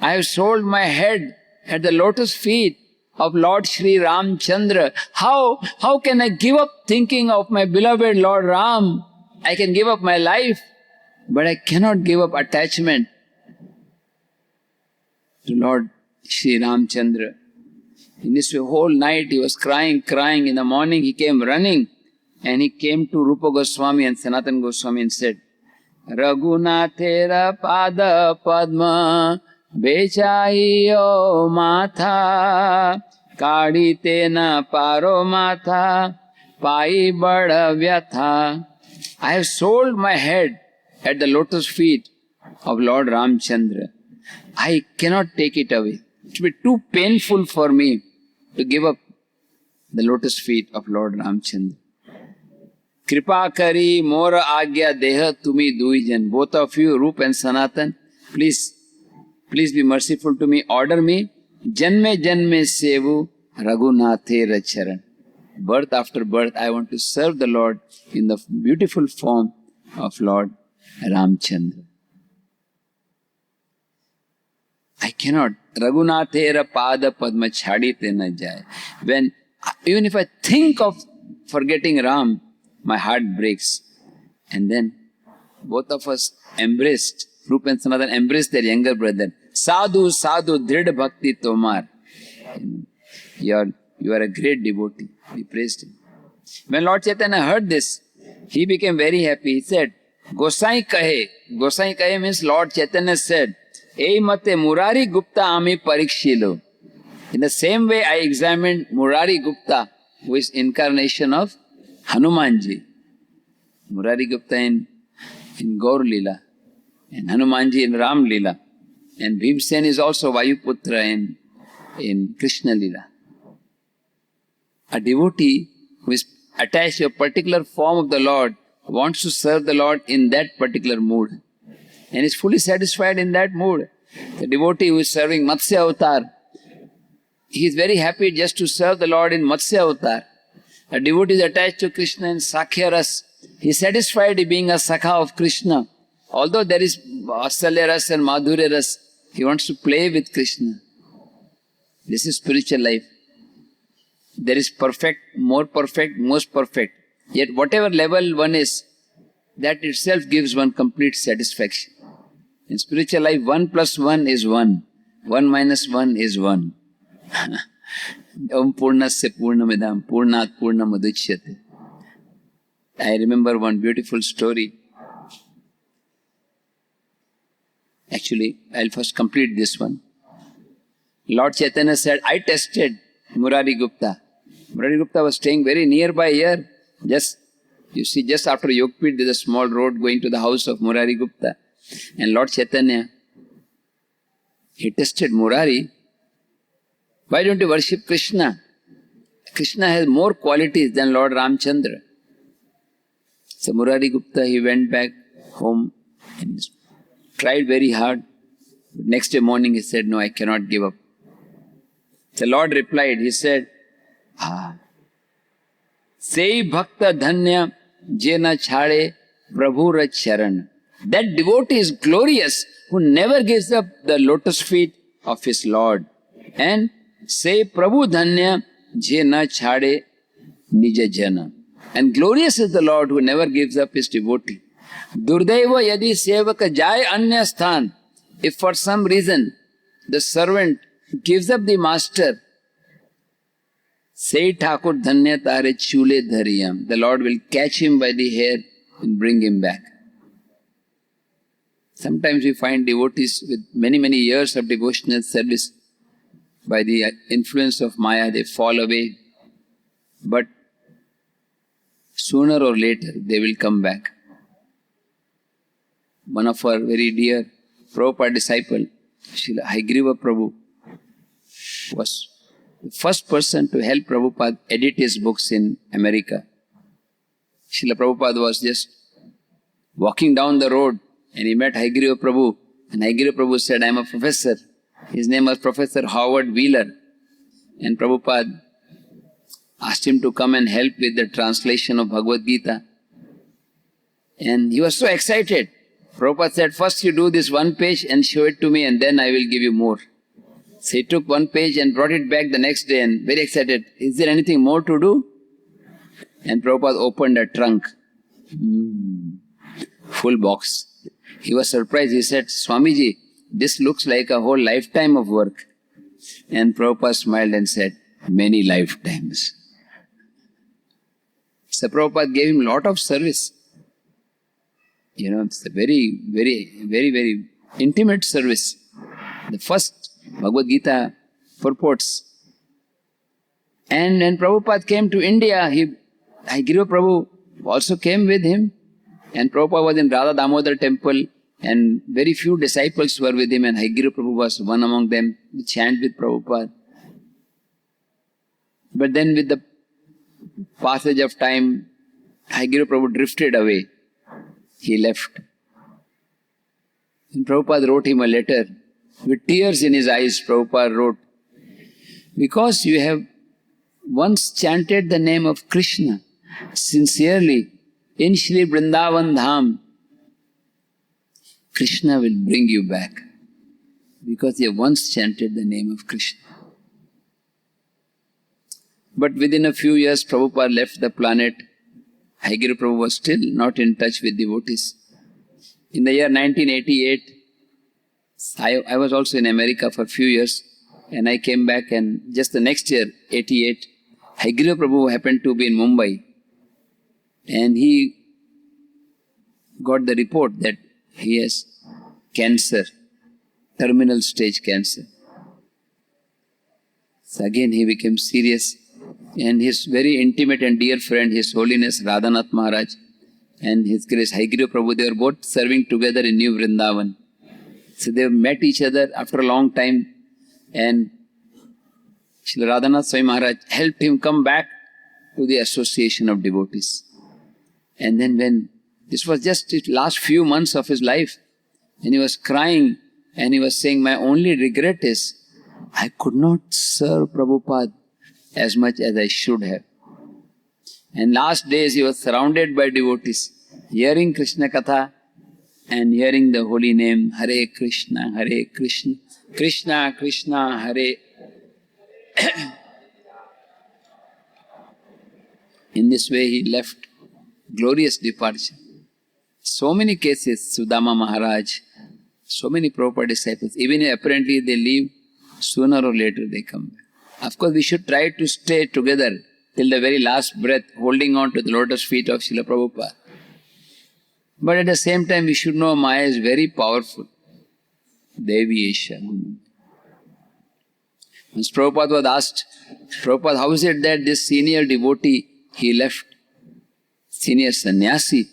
I have sold my head at the lotus feet of Lord Sri Ramchandra. How can I give up thinking of my beloved Lord Ram? I can give up my life, but I cannot give up attachment to Lord Sri Ramchandra. In this whole night he was crying. In the morning he came running and he came to Rupa Goswami and Sanatan Goswami and said, Raghunathera pada padma Bechaiyo matha Kadi na paro matha Pai bada vyatha. I have sold my head at the lotus feet of Lord Ramchandra. I cannot take it away. It will be too painful for me to give up the lotus feet of Lord Ramchandra. Kripa kari mora agya deha tumi duijan. Both of you, Rup and Sanatan, please be merciful to me. Order me. Janme janme sevu Raghunathera charan. Birth after birth, I want to serve the Lord in the beautiful form of Lord Ramchandra. I cannot. Raghunathera pada padma chhadite na jaya. Even if I think of forgetting Ram, my heart breaks. And then both of us embraced, Rupa and Sanatan embraced their younger brother. Sadhu, sadhu, drid bhakti tomar. You are a great devotee. We praised him. When Lord Chaitanya heard this, he became very happy. He said, Gosai kahe means Lord Chaitanya said, Ei mate Murari Gupta ami parikshilo. In the same way I examined Murari Gupta, who is incarnation of Hanumanji. Murari Gupta in Gaur Leela, and Hanumanji in Ram Leela, and Bhimsen is also Vayuputra in Krishna Leela. A devotee who is attached to a particular form of the Lord wants to serve the Lord in that particular mood and is fully satisfied in that mood. The devotee who is serving Matsya Avatar, he is very happy just to serve the Lord in Matsya Avatar. A devotee is attached to Krishna in Sakhya Ras. He is satisfied being a Sakha of Krishna. Although there is Vasalya Ras and Madhurya Ras, he wants to play with Krishna. This is spiritual life. There is perfect, most perfect. Yet whatever level one is, that itself gives one complete satisfaction. In spiritual life, 1 plus 1 is 1. 1 minus 1 is 1. Om Purnasya Purnamidam Purnat Purnamadichyate. I remember one beautiful story. Actually, I'll first complete this one. Lord Chaitanya said, I tested Murari Gupta. Murari Gupta was staying very nearby here. Just after Yogpit, there's a small road going to the house of Murari Gupta. And Lord Chaitanya, he tested Murari. Why don't you worship Krishna? Krishna has more qualities than Lord Ramchandra. So Murari Gupta, he went back home and tried very hard. Next day morning he said, no, I cannot give up. The Lord replied, he said, Sei bhakta dhanya jena chhade prabhura charan. That devotee is glorious who never gives up the lotus feet of his Lord. And say Prabhu dhanya jena chhade nija jana. And glorious is the Lord who never gives up his devotee. Durdaiva yadi sevaka jai anya sthan. If for some reason the servant gives up the master, say Thakur dhanya tare chule dhariyam. The Lord will catch him by the hair and bring him back. Sometimes we find devotees with many years of devotional service. By the influence of Maya, they fall away. But sooner or later, they will come back. One of our very dear Prabhupada disciple, Srila Haigriva Prabhu, was the first person to help Prabhupada edit his books in America. Srila Prabhupada was just walking down the road and he met Haigriva Prabhu. And Haigriva Prabhu said, I am a professor. His name was Professor Howard Wheeler. And Prabhupada asked him to come and help with the translation of Bhagavad Gita. And he was so excited. Prabhupada said, first you do this one page and show it to me and then I will give you more. So he took one page and brought it back the next day and very excited. Is there anything more to do? And Prabhupada opened a trunk. Full box. He was surprised. He said, Swamiji, this looks like a whole lifetime of work. And Prabhupada smiled and said, many lifetimes. So Prabhupada gave him a lot of service. You know, it's a very intimate service. The first Bhagavad Gita purports. And when Prabhupada came to India, Haigriva Prabhu also came with him. And Prabhupada was in Radha Damodar temple and very few disciples were with him and Haigriva Prabhu was one among them. We chant with Prabhupada. But then with the passage of time, Haigriva Prabhu drifted away. He left. And Prabhupada wrote him a letter. With tears in his eyes, Prabhupada wrote, because you have once chanted the name of Krishna sincerely in Shri Vrindavan Dham, Krishna will bring you back. Because you have once chanted the name of Krishna. But within a few years, Prabhupada left the planet. Haigriva Prabhu was still not in touch with devotees. In the year 1988, I was also in America for a few years and I came back and just the next year, 88, Haigriva Prabhu happened to be in Mumbai and he got the report that he has cancer, terminal stage cancer. So again he became serious and his very intimate and dear friend, His Holiness Radhanath Maharaj, and His Grace Haigriva Prabhu, they were both serving together in New Vrindavan. So they met each other after a long time, and Srila Radhanath Swami Maharaj helped him come back to the association of devotees. And then when this was just the last few months of his life, and he was crying and he was saying, my only regret is I could not serve Prabhupada as much as I should have. And last days he was surrounded by devotees, hearing Krishna Katha and hearing the holy name Hare Krishna, Krishna Krishna, Hare. In this way he left glorious departure. So many cases, Sudama Maharaj, so many Prabhupada disciples, even if apparently they leave, sooner or later they come back. Of course, we should try to stay together till the very last breath, holding on to the lotus feet of Srila Prabhupada. But at the same time, we should know Maya is very powerful. Devi Esha. Once Prabhupada was asked, Prabhupada, how is it that this senior devotee, he left, senior sannyasi?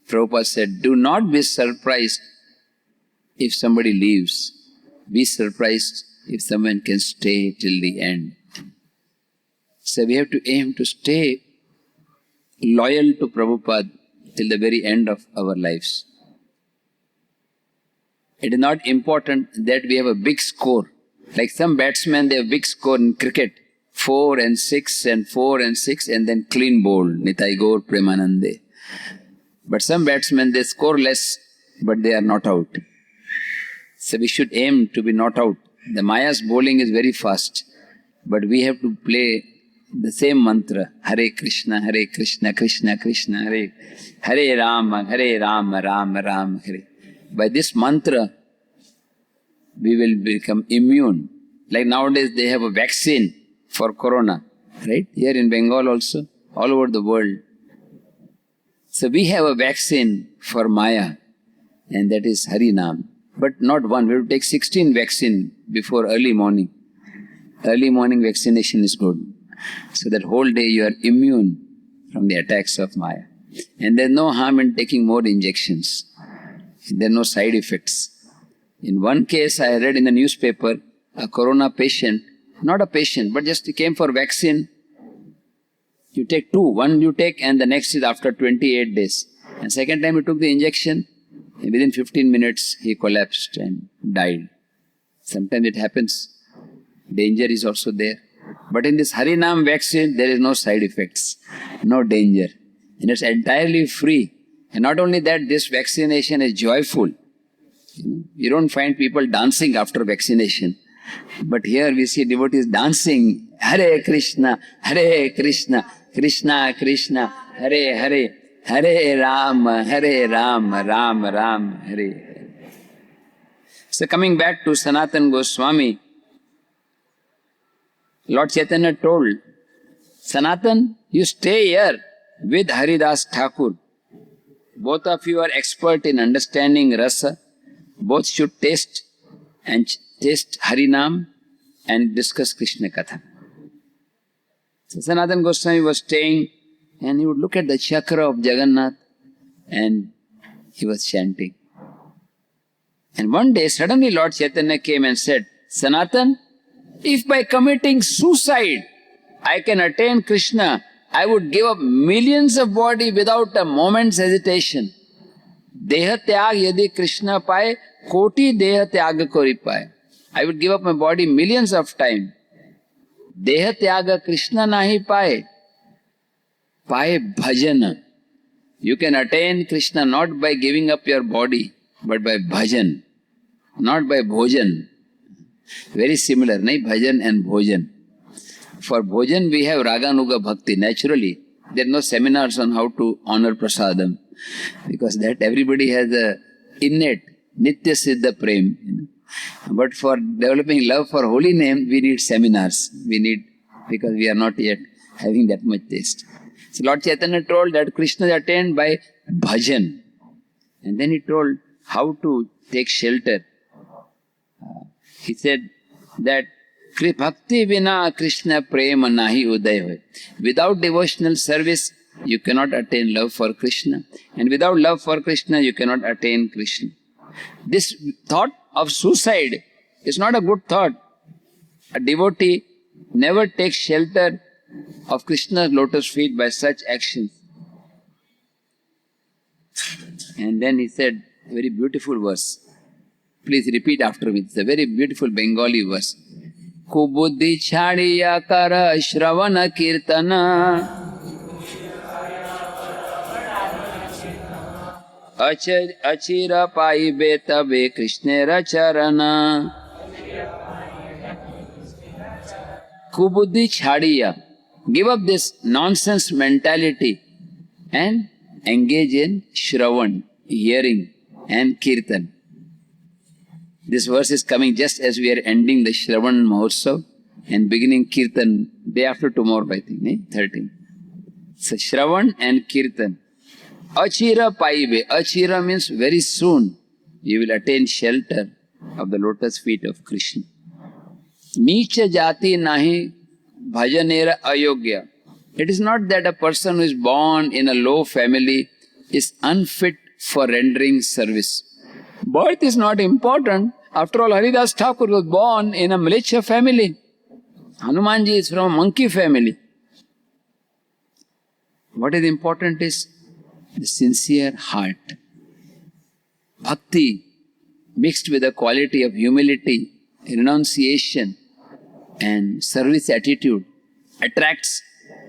Prabhupada said, do not be surprised if somebody leaves. Be surprised if someone can stay till the end. So we have to aim to stay loyal to Prabhupada till the very end of our lives. It is not important that we have a big score. Like some batsmen, they have big score in cricket. 4 and 6 and 4 and 6 and then clean bowled. Nitai Gaur Premanande. But some batsmen, they score less, but they are not out. So we should aim to be not out. The Maya's bowling is very fast, but we have to play the same mantra, Hare Krishna, Krishna Krishna, Hare, Hare Rama, Rama Rama, Hare. By this mantra, we will become immune. Like nowadays they have a vaccine for corona, right? Here in Bengal also, all over the world. So we have a vaccine for Maya, and that is Harinam. But not one, we have to take 16 vaccine before early morning. Early morning vaccination is good. So that whole day you are immune from the attacks of Maya. And there is no harm in taking more injections. There are no side effects. In one case I read in the newspaper, a corona patient, not a patient, but just he came for vaccine. You take 2, one you take and the next is after 28 days. And second time he took the injection, and within 15 minutes he collapsed and died. Sometimes it happens. Danger is also there. But in this Harinam vaccine, there is no side effects, no danger. And it's entirely free. And not only that, this vaccination is joyful. You don't find people dancing after vaccination. But here we see devotees dancing, Hare Krishna, Krishna Krishna, Hare Hare, Hare Rama, Rama Rama, Hare. So coming back to Sanatana Goswami, Lord Chaitanya told, Sanatan, you stay here with Haridas Thakur. Both of you are expert in understanding rasa. Both should taste Harinam and discuss Krishna Katha. So Sanatana Goswami was staying and he would look at the chakra of Jagannath and he was chanting. And one day suddenly Lord Chaitanya came and said, Sanatan, if by committing suicide I can attain Krishna, I would give up millions of body without a moment's hesitation. Deha tyag yadi Krishna paye, koti deha tyag kori paye. I would give up my body millions of times. Deha tyaga Krishna nahi paye. Paye bhajana. You can attain Krishna not by giving up your body, but by bhajan, not by bhojan. Very similar, nahi? Bhajan and bhojan. For bhojan we have Raganuga Bhakti, naturally. There are no seminars on how to honor prasadam, because that everybody has a innate Nitya Siddha Prem. But for developing love for holy name, we need seminars. We need, because we are not yet having that much taste. So Lord Chaitanya told that Krishna is attained by bhajan. And then he told how to take shelter. He said that Bhakti vina Krishna prema nahi uday hoy. Without devotional service, you cannot attain love for Krishna. And without love for Krishna, you cannot attain Krishna. This thought of suicide is not a good thought. A devotee never takes shelter of Krishna's lotus feet by such actions. And then he said, a very beautiful verse. Please repeat after me. It's a very beautiful Bengali verse. Kubuddhi chhadiya kara shravana kirtana achira paibe tabe krishnera charana. Kubuddhi chhadiya. Give up this nonsense mentality and engage in shravan, hearing, and kirtan. This verse is coming just as we are ending the Shravan Mahotsav and beginning Kirtan day after tomorrow, I think, 13. So Shravan and Kirtan. Achira paibe. Achira means very soon you will attain shelter of the lotus feet of Krishna. Nicha jati nahi bhajanera ayogya. It is not that a person who is born in a low family is unfit for rendering service. Birth is not important. After all, Haridas Thakur was born in a militia family. Hanumanji is from a monkey family. What is important is the sincere heart. Bhakti mixed with the quality of humility, renunciation and service attitude attracts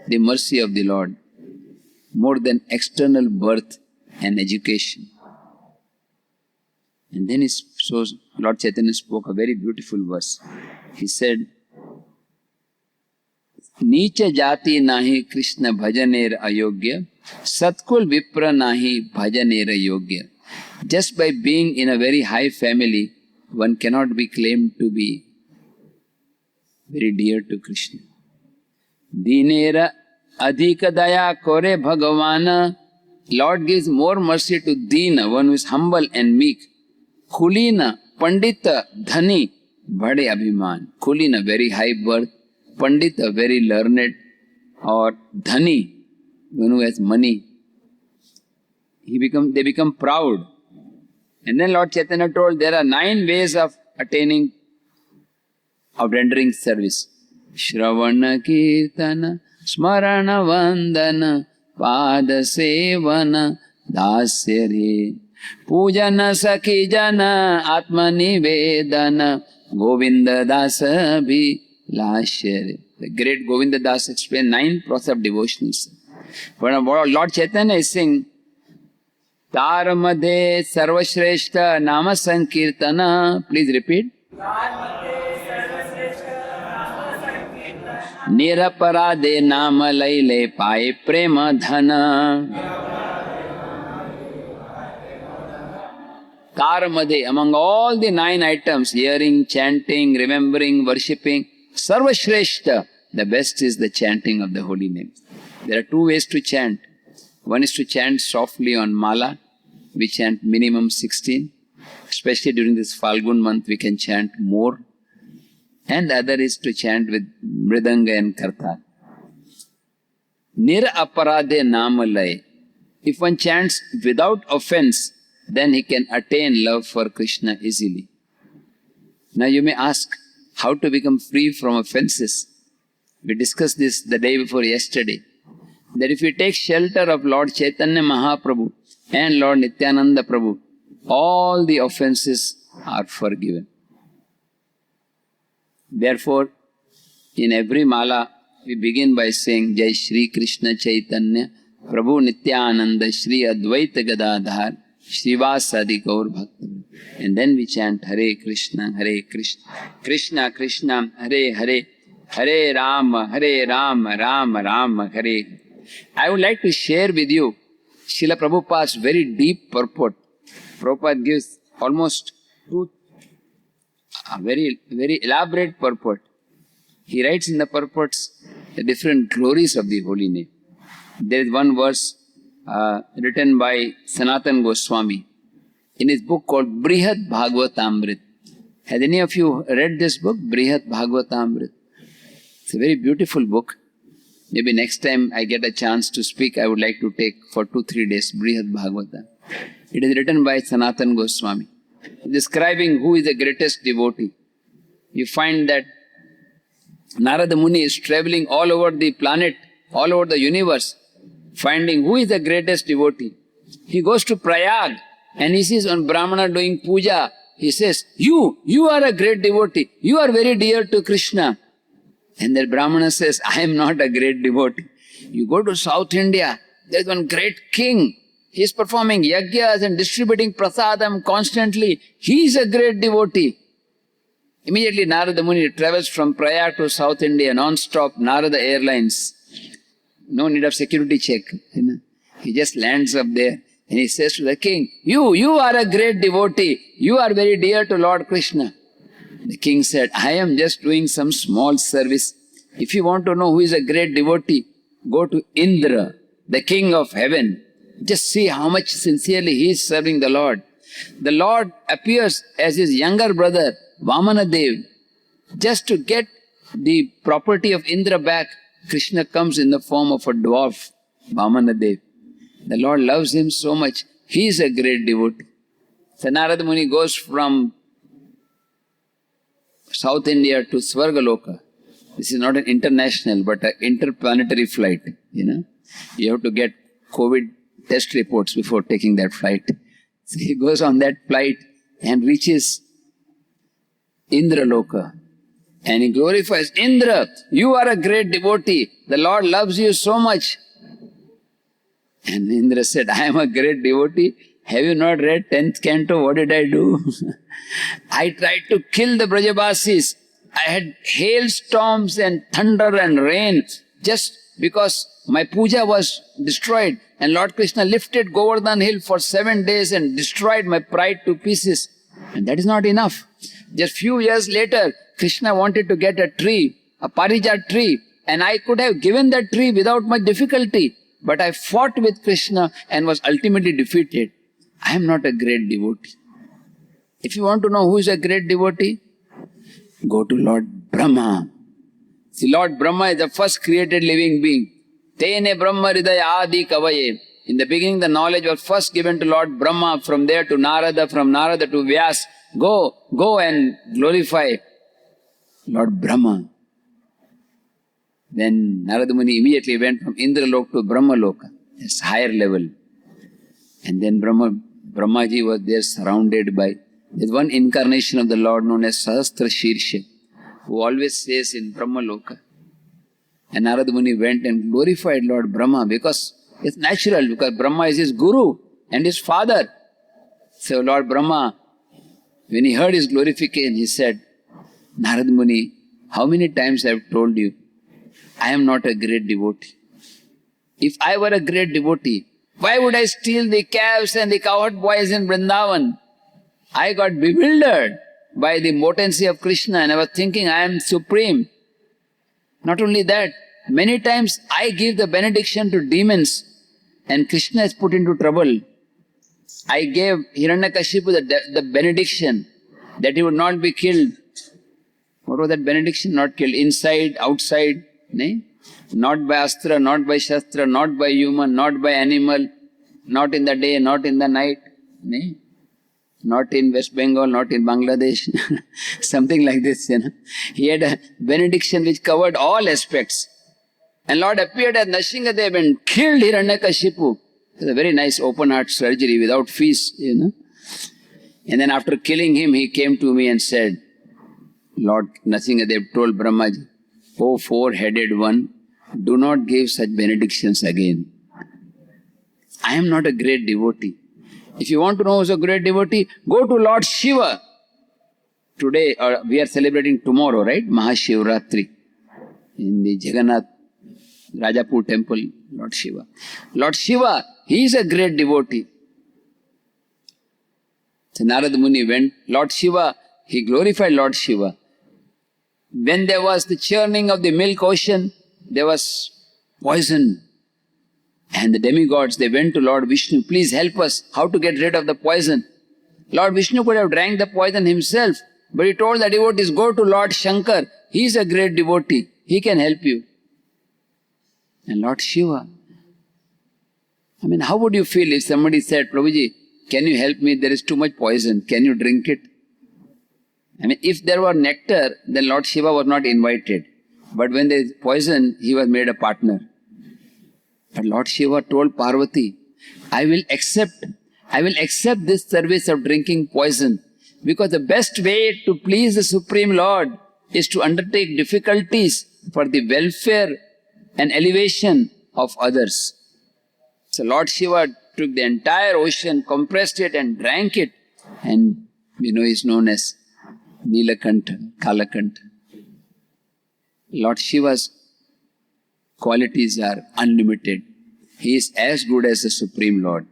the mercy of the Lord more than external birth and education. And then Lord Chaitanya spoke a very beautiful verse. He said, Nicha jati nahi Krishna bhajaner ayogya, Satkul vipra nahi bhajaner yogya. Just by being in a very high family, one cannot be claimed to be very dear to Krishna. Dinera adhika daya kore bhagavana. Lord gives more mercy to Dina, one who is humble and meek. Kulina, Pandita, Dhani, Bade Abhiman. Kulina, very high birth. Pandita, very learned. Or Dhani, one who has money. They become proud. And then Lord Chaitanya told there are 9 ways of rendering service. Shravana Kirtana, Smarana Vandana, Pada Sevana, Dasyare. Pujana Sakijana Atmani Vedana Govinda Dasa Bhi Lashyare. The great Govinda Das explained 9 process of devotions. But Lord Chaitanya is saying, Tar Madhe Sarvashreshta Nama Sankirtana. Please repeat. Niraparade Nama Laile Pai Prema Dhana. Taramadhe, among all the 9 items, hearing, chanting, remembering, worshipping, Sarvashreshta, the best is the chanting of the holy name. There are 2 ways to chant. One is to chant softly on mala. We chant minimum 16. Especially during this Falgun month, we can chant more. And the other is to chant with mridanga and kartal. Nira aparade namalay. If one chants without offense, then he can attain love for Krishna easily. Now you may ask, how to become free from offenses? We discussed this the day before yesterday. That if you take shelter of Lord Chaitanya Mahaprabhu and Lord Nityananda Prabhu, all the offenses are forgiven. Therefore, in every mala, we begin by saying, Jai Shri Krishna Chaitanya, Prabhu Nityananda, Shri Advaita Gadadhar, Srivasadi Gaur Bhakta. And then we chant Hare Krishna, Krishna Krishna, Hare Hare, Hare Rama, Rama Rama, Hare. I would like to share with you Srila Prabhupada's very deep purport. Prabhupada gives almost a very elaborate purport. He writes in the purports the different glories of the holy name. There is one verse written by Sanatan Goswami in his book called Brihad Bhagavatamrit. Has any of you read this book, Brihad Bhagavatamrit? It's a very beautiful book. Maybe next time I get a chance to speak, I would like to take for 2-3 days Brihad Bhagavata. It is written by Sanatana Goswami, describing who is the greatest devotee. You find that Narada Muni is traveling all over the planet, all over the universe, finding who is the greatest devotee. He goes to Prayag and he sees one Brahmana doing puja. He says, you are a great devotee. You are very dear to Krishna. And that Brahmana says, I am not a great devotee. You go to South India, there is one great king. He is performing yagyas and distributing prasadam constantly. He is a great devotee. Immediately Narada Muni travels from Prayag to South India, non-stop, Narada Airlines. No need of security check. He just lands up there and he says to the king, you are a great devotee. You are very dear to Lord Krishna. The king said, I am just doing some small service. If you want to know who is a great devotee, go to Indra, the king of heaven. Just see how much sincerely he is serving the Lord. The Lord appears as his younger brother, Vamanadev. Just to get the property of Indra back, Krishna comes in the form of a dwarf, Vamanadev. The Lord loves him so much. He is a great devotee. So Narada Muni goes from South India to Svargaloka. This is not an international but an interplanetary flight. You have to get COVID test reports before taking that flight. So he goes on that flight and reaches Indraloka. And he glorifies, Indra, you are a great devotee. The Lord loves you so much. And Indra said, I am a great devotee. Have you not read 10th canto? What did I do? I tried to kill the Brajabasis. I had hailstorms and thunder and rain just because my puja was destroyed. And Lord Krishna lifted Govardhan hill for 7 days and destroyed my pride to pieces. And that is not enough. Just few years later, Krishna wanted to get a tree, a Parijat tree, and I could have given that tree without much difficulty. But I fought with Krishna and was ultimately defeated. I am not a great devotee. If you want to know who is a great devotee, go to Lord Brahma. See, Lord Brahma is the first created living being. Tene Brahma Hridaya Adi Kavaye. In the beginning, the knowledge was first given to Lord Brahma, from there to Narada, from Narada to Vyas. Go and glorify Lord Brahma. Then Narada Muni immediately went from Indraloka to Brahmaloka, this higher level. And then Brahmaji was there surrounded by, there's one incarnation of the Lord known as Sahasra Shirsha, who always says in Brahmaloka. And Narada Muni went and glorified Lord Brahma because it's natural, because Brahma is his guru and his father. So Lord Brahma, when he heard his glorification, he said, Narada Muni, how many times I have told you, I am not a great devotee. If I were a great devotee, why would I steal the calves and the cowherd boys in Vrindavan? I got bewildered by the potency of Krishna and I was thinking I am supreme. Not only that, many times I give the benediction to demons and Krishna is put into trouble. I gave Hiranyakashipu the benediction that he would not be killed. What was that benediction? Not killed. Inside, outside. Nee? Not by astra, not by shastra, not by human, not by animal, not in the day, not in the night. Nee? Not in West Bengal, not in Bangladesh. Something like this, He had a benediction which covered all aspects. And Lord appeared as Nrsimhadev and killed Hiranyakashipu. It was a very nice open heart surgery without fees, And then after killing him, he came to me and said, Lord Nrsimhadev told Brahmaji, O four-headed one, do not give such benedictions again. I am not a great devotee. If you want to know who is a great devotee, go to Lord Shiva. Today, we are celebrating tomorrow, right? Mahashivratri. In the Jagannath Rajapur temple, Lord Shiva. Lord Shiva, he is a great devotee. So Narada Muni went, Lord Shiva, he glorified Lord Shiva. When there was the churning of the milk ocean, there was poison. And the demigods, they went to Lord Vishnu, please help us, how to get rid of the poison. Lord Vishnu could have drank the poison himself, but he told the devotees, go to Lord Shankar, he is a great devotee, he can help you. And Lord Shiva, I mean, how would you feel if somebody said, Prabhuji, can you help me? There is too much poison. Can you drink it? I mean, if there were nectar, then Lord Shiva was not invited. But when there is poison, he was made a partner. But Lord Shiva told Parvati, I will accept this service of drinking poison, because the best way to please the Supreme Lord is to undertake difficulties for the welfare and elevation of others. So Lord Shiva took the entire ocean, compressed it and drank it, and is known as Nilakantha, Kalakantha. Lord Shiva's qualities are unlimited. He is as good as the Supreme Lord.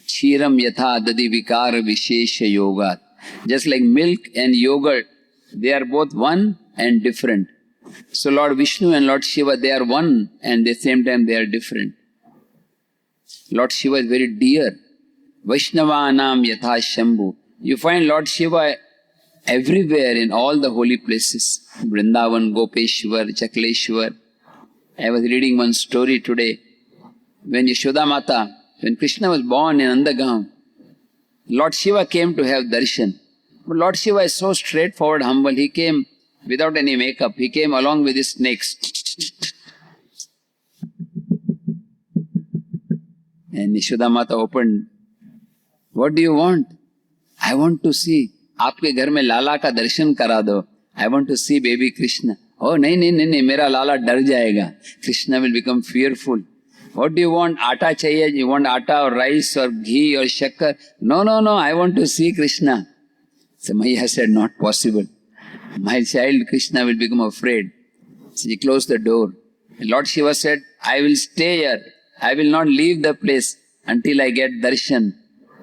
Kshiram yatha dadi vikara vishesha yogat. Just like milk and yogurt, they are both one and different. So Lord Vishnu and Lord Shiva, they are one, and at the same time they are different. Lord Shiva is very dear. Vaishnavanam yatha Shambhu. You find Lord Shiva everywhere in all the holy places. Vrindavan, Gopeshwar, Chakleshwar. I was reading one story today. When Yashoda Mata, when Krishna was born in Andagaon, Lord Shiva came to have darshan. But Lord Shiva is so straightforward, humble. He came without any makeup. He came along with his snakes. And Yashoda Mata opened. What do you want? I want to see. आपके घर में लाला का दर्शन करा दो. I want to see baby Krishna. Oh, नहीं, मेरा लाला डर जाएगा. Krishna will become fearful. What do you want? Atta chahiye? You want atta or rice or ghee or shakkar? No, I want to see Krishna. So Maya said, not possible. My child Krishna will become afraid. So he closed the door. And Lord Shiva said, I will stay here. I will not leave the place until I get darshan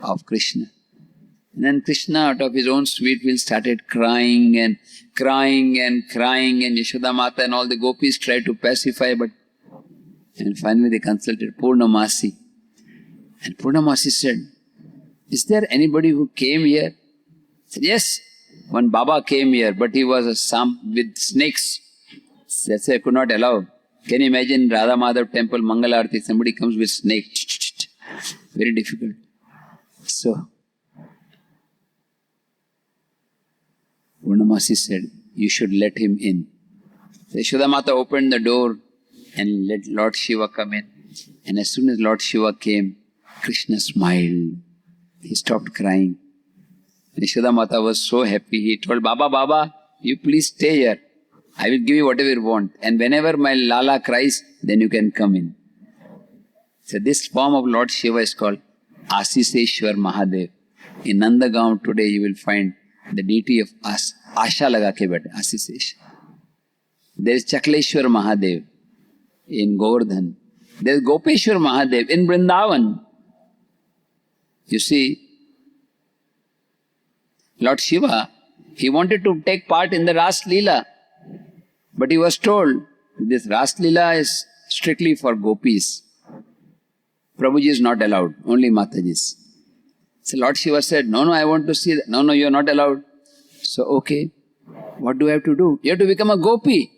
of Krishna. And then Krishna, out of his own sweet will, started crying and Yashoda Mata and all the gopis tried to pacify, and finally they consulted Purnamasi. And Purnamasi said, is there anybody who came here? He said, yes, one Baba came here, but he was with snakes. That's why I could not allow. Can you imagine Radha Madhav temple, Mangalarti, somebody comes with snake. Very difficult. So, Purnamasi said, you should let him in. So Yashoda Mata opened the door and let Lord Shiva come in. And as soon as Lord Shiva came, Krishna smiled. He stopped crying. Yashoda Mata was so happy. He told, Baba, you please stay here. I will give you whatever you want. And whenever my Lala cries, then you can come in. So this form of Lord Shiva is called Asiseshwar Mahadev. In Nandagaon today you will find the deity of Asha laga ke bete, Asisesh. There is Chakleshwar Mahadev in Govardhan. There is Gopeshwar Mahadev in Vrindavan. You see, Lord Shiva, he wanted to take part in the Ras Leela. But he was told, this Ras Leela is strictly for gopis. Prabhuji is not allowed, only Matajis. So Lord Shiva said, no, I want to see that. No, you are not allowed. So, okay, what do I have to do? You have to become a gopi.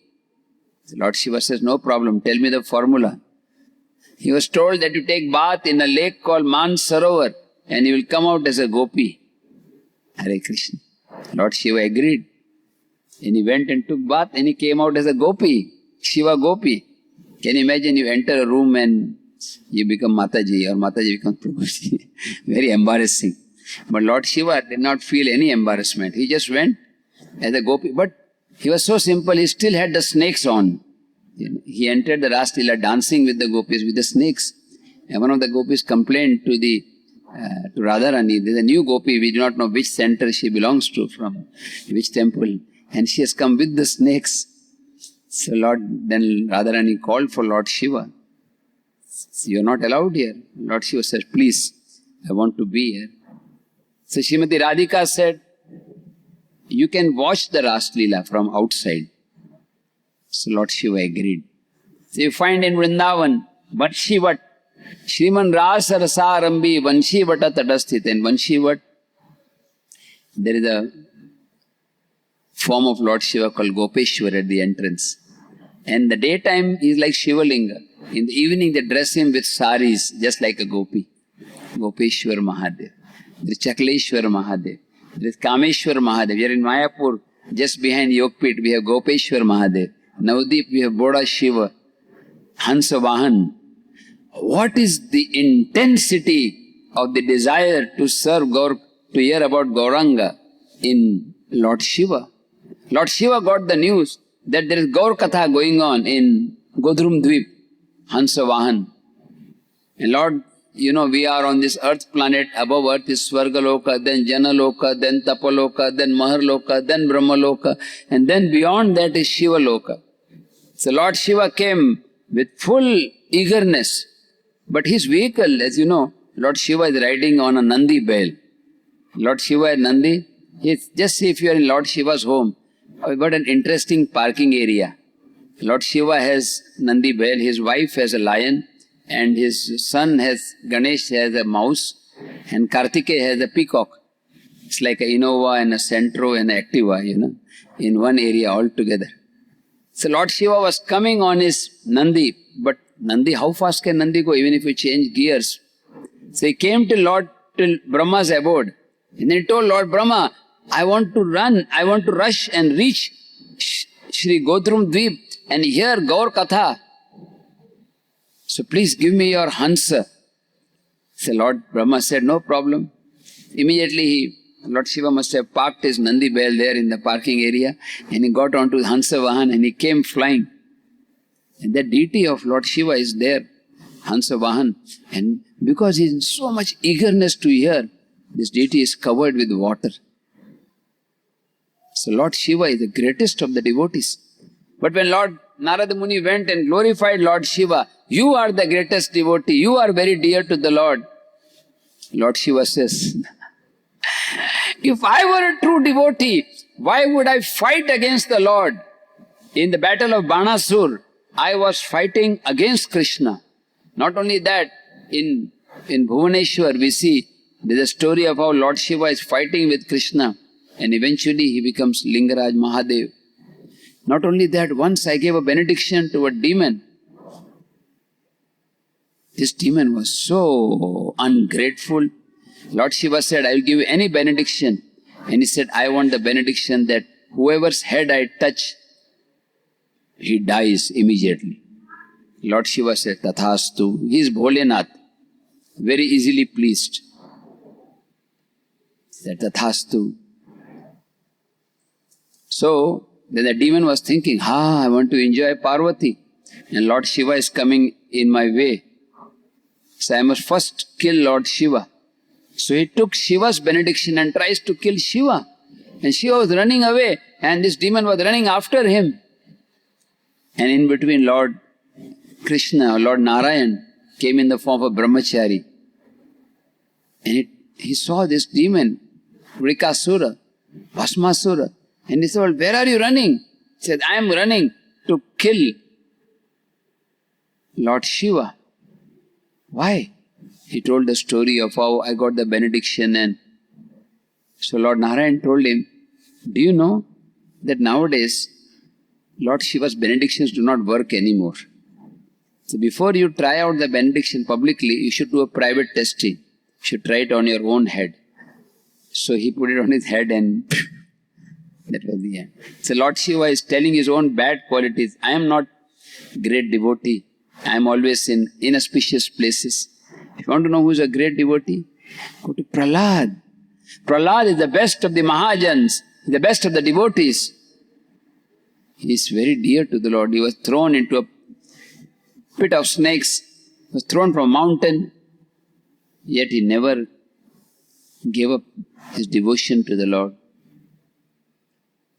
So Lord Shiva says, no problem, tell me the formula. He was told that you take bath in a lake called Man Sarovar and you will come out as a gopi. Hare Krishna. Lord Shiva agreed. And he went and took bath and he came out as a gopi, Shiva gopi. Can you imagine you enter a room and you become Mataji or Mataji becomes Prabhuji? Very embarrassing. But Lord Shiva did not feel any embarrassment. He just went as a gopi. But he was so simple, he still had the snakes on. He entered the Ras Leela dancing with the gopis, with the snakes. And one of the gopis complained to Radharani, there's a new gopi, we do not know which center she belongs to, from which temple. And she has come with the snakes. So then Radharani called for Lord Shiva. You are not allowed here. Lord Shiva said, please, I want to be here. So Srimati Radhika said, you can watch the Ras Leela from outside. So Lord Shiva agreed. So you find in Vrindavan, Vanshivat, Shriman Rasa Rasarambi, Vanshivata Tadasthit. In Vanshivat, there is a form of Lord Shiva called Gopeshwar at the entrance. And the daytime he is like Shivalinga. In the evening they dress him with saris, just like a gopi. Gopeshwar Mahadev. There is Chakleshwar Mahadev. There is Kameshwar Mahadev. We are in Mayapur, just behind Yogpit, we have Gopeshwar Mahadev. Navdeep, we have Boda Shiva. Hansa Vahan. What is the intensity of the desire to serve Gaur, to hear about Gauranga in Lord Shiva? Lord Shiva got the news that there is Gaur Katha going on in Godrum Dvip, Hansa Vahan. And Lord, you know, we are on this earth planet. Above earth is Svargaloka, then Janaloka, then Tapaloka, then Maharloka, then Brahmaloka, and then beyond that is Shivaloka. So Lord Shiva came with full eagerness. But his vehicle, as you know, Lord Shiva is riding on a Nandi bell. Lord Shiva and Nandi, just see if you are in Lord Shiva's home, what an interesting parking area. Lord Shiva has Nandi bell, his wife has a lion, and his son has, Ganesh has a mouse, and Kartikeya has a peacock. It's like a Innova and a Centro and an Activa, you know, in one area altogether. So Lord Shiva was coming on his Nandi, but Nandi, how fast can Nandi go even if you change gears? So he came till Brahma's abode. And then he told Lord Brahma, I want to rush and reach Shri Godrum Dvip and hear Gaur Katha. So please give me your Hansa. So Lord Brahma said, no problem. Immediately Lord Shiva must have parked his Nandi bell there in the parking area, and he got onto Hansa Vahan and he came flying. And the deity of Lord Shiva is there, Hansa Vahan. And because he is in so much eagerness to hear, this deity is covered with water. So Lord Shiva is the greatest of the devotees. But when Lord Narada Muni went and glorified Lord Shiva, you are the greatest devotee, you are very dear to the Lord. Lord Shiva says, if I were a true devotee, why would I fight against the Lord? In the battle of Banasur, I was fighting against Krishna. Not only that, in Bhuvaneshwar we see there's a story of how Lord Shiva is fighting with Krishna, and eventually he becomes Lingaraj Mahadev. Not only that, once I gave a benediction to a demon. This demon was so ungrateful. Lord Shiva said, I will give you any benediction. And he said, I want the benediction that whoever's head I touch, he dies immediately. Lord Shiva said, Tathastu. He is Bholenath, very easily pleased. He said, Tathastu. So, then the demon was thinking, I want to enjoy Parvati. And Lord Shiva is coming in my way. So I must first kill Lord Shiva. So he took Shiva's benediction and tries to kill Shiva. And Shiva was running away, and this demon was running after him. And in between, Lord Krishna or Lord Narayan came in the form of a brahmachari. And he saw this demon, Vrikasura, Bhasmasura. And he said, well, where are you running? He said, I am running to kill Lord Shiva. Why? He told the story of how I got the benediction, and so Lord Narayan told him, do you know that nowadays Lord Shiva's benedictions do not work anymore? So before you try out the benediction publicly, you should do a private testing. You should try it on your own head. So he put it on his head and that was the end. So Lord Shiva is telling his own bad qualities. I am not great devotee. I am always in inauspicious places. If you want to know who is a great devotee, go to Prahlad. Prahlad is the best of the Mahajans, the best of the devotees. He is very dear to the Lord. He was thrown into a pit of snakes, was thrown from a mountain, yet he never gave up his devotion to the Lord.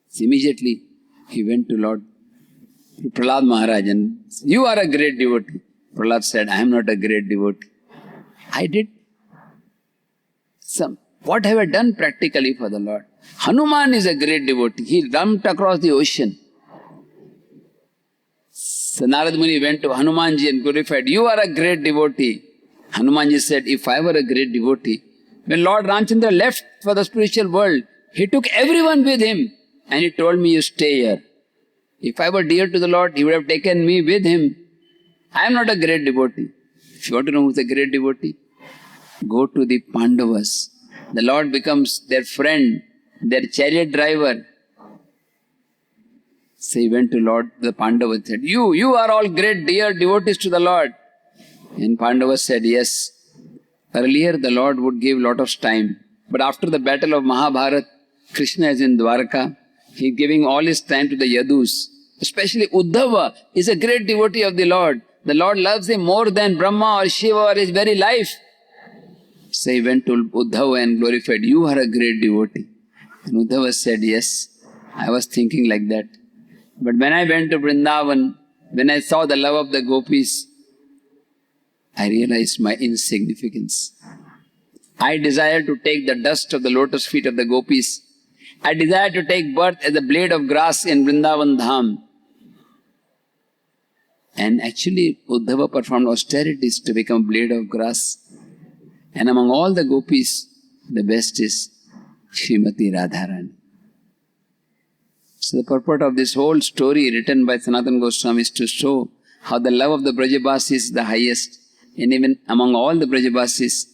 So immediately he went to Lord Prahlad Maharaj and said, you are a great devotee. Prahlad said, I am not a great devotee. I did what have I done practically for the Lord? Hanuman is a great devotee. He jumped across the ocean. So Narada Muni went to Hanumanji and glorified, you are a great devotee. Hanumanji said, if I were a great devotee, when Lord Ramchandra left for the spiritual world, he took everyone with him and he told me, you stay here. If I were dear to the Lord, He would have taken me with Him. I am not a great devotee. If you want to know who's a great devotee, go to the Pandavas. The Lord becomes their friend, their chariot driver. So he went to Lord, the Pandavas said, You are all great dear devotees to the Lord. And Pandavas said, yes. Earlier the Lord would give lot of time. But after the battle of Mahabharat, Krishna is in Dwarka. He is giving all his time to the Yadus. Especially Uddhava is a great devotee of the Lord. The Lord loves him more than Brahma or Shiva or his very life. So he went to Uddhava and glorified, you are a great devotee. And Uddhava said, yes, I was thinking like that. But when I went to Vrindavan, when I saw the love of the gopis, I realized my insignificance. I desire to take the dust of the lotus feet of the gopis. I desire to take birth as a blade of grass in Vrindavan Dham. And actually, Uddhava performed austerities to become a blade of grass. And among all the gopis, the best is Srimati Radharani. So the purport of this whole story written by Sanatana Goswami is to show how the love of the Brajabasis is the highest. And even among all the Brajabasis,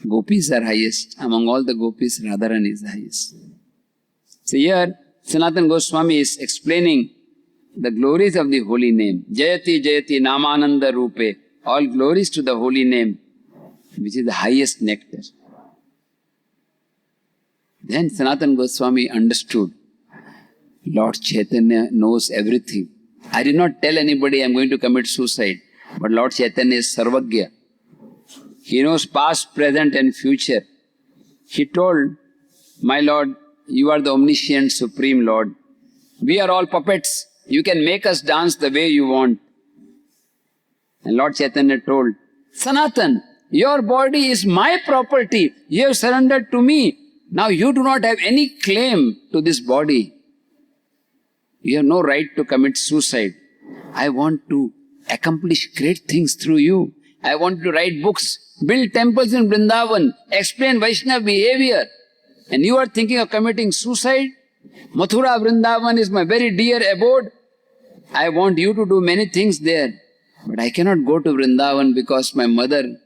gopis are highest. Among all the gopis, Radharani is the highest. So here, Sanatana Goswami is explaining the glories of the holy name. Jayati Jayati Namananda Rupe. All glories to the holy name, which is the highest nectar. Then Sanatana Goswami understood, Lord Chaitanya knows everything. I did not tell anybody I am going to commit suicide. But Lord Chaitanya is Sarvagya. He knows past, present and future. He told, my Lord, you are the omniscient Supreme Lord. We are all puppets. You can make us dance the way you want. And Lord Chaitanya told, Sanatan, your body is my property. You have surrendered to me. Now you do not have any claim to this body. You have no right to commit suicide. I want to accomplish great things through you. I want to write books, build temples in Vrindavan, explain Vaishnava behavior. And you are thinking of committing suicide? Mathura Vrindavan is my very dear abode. I want you to do many things there. But I cannot go to Vrindavan because my mother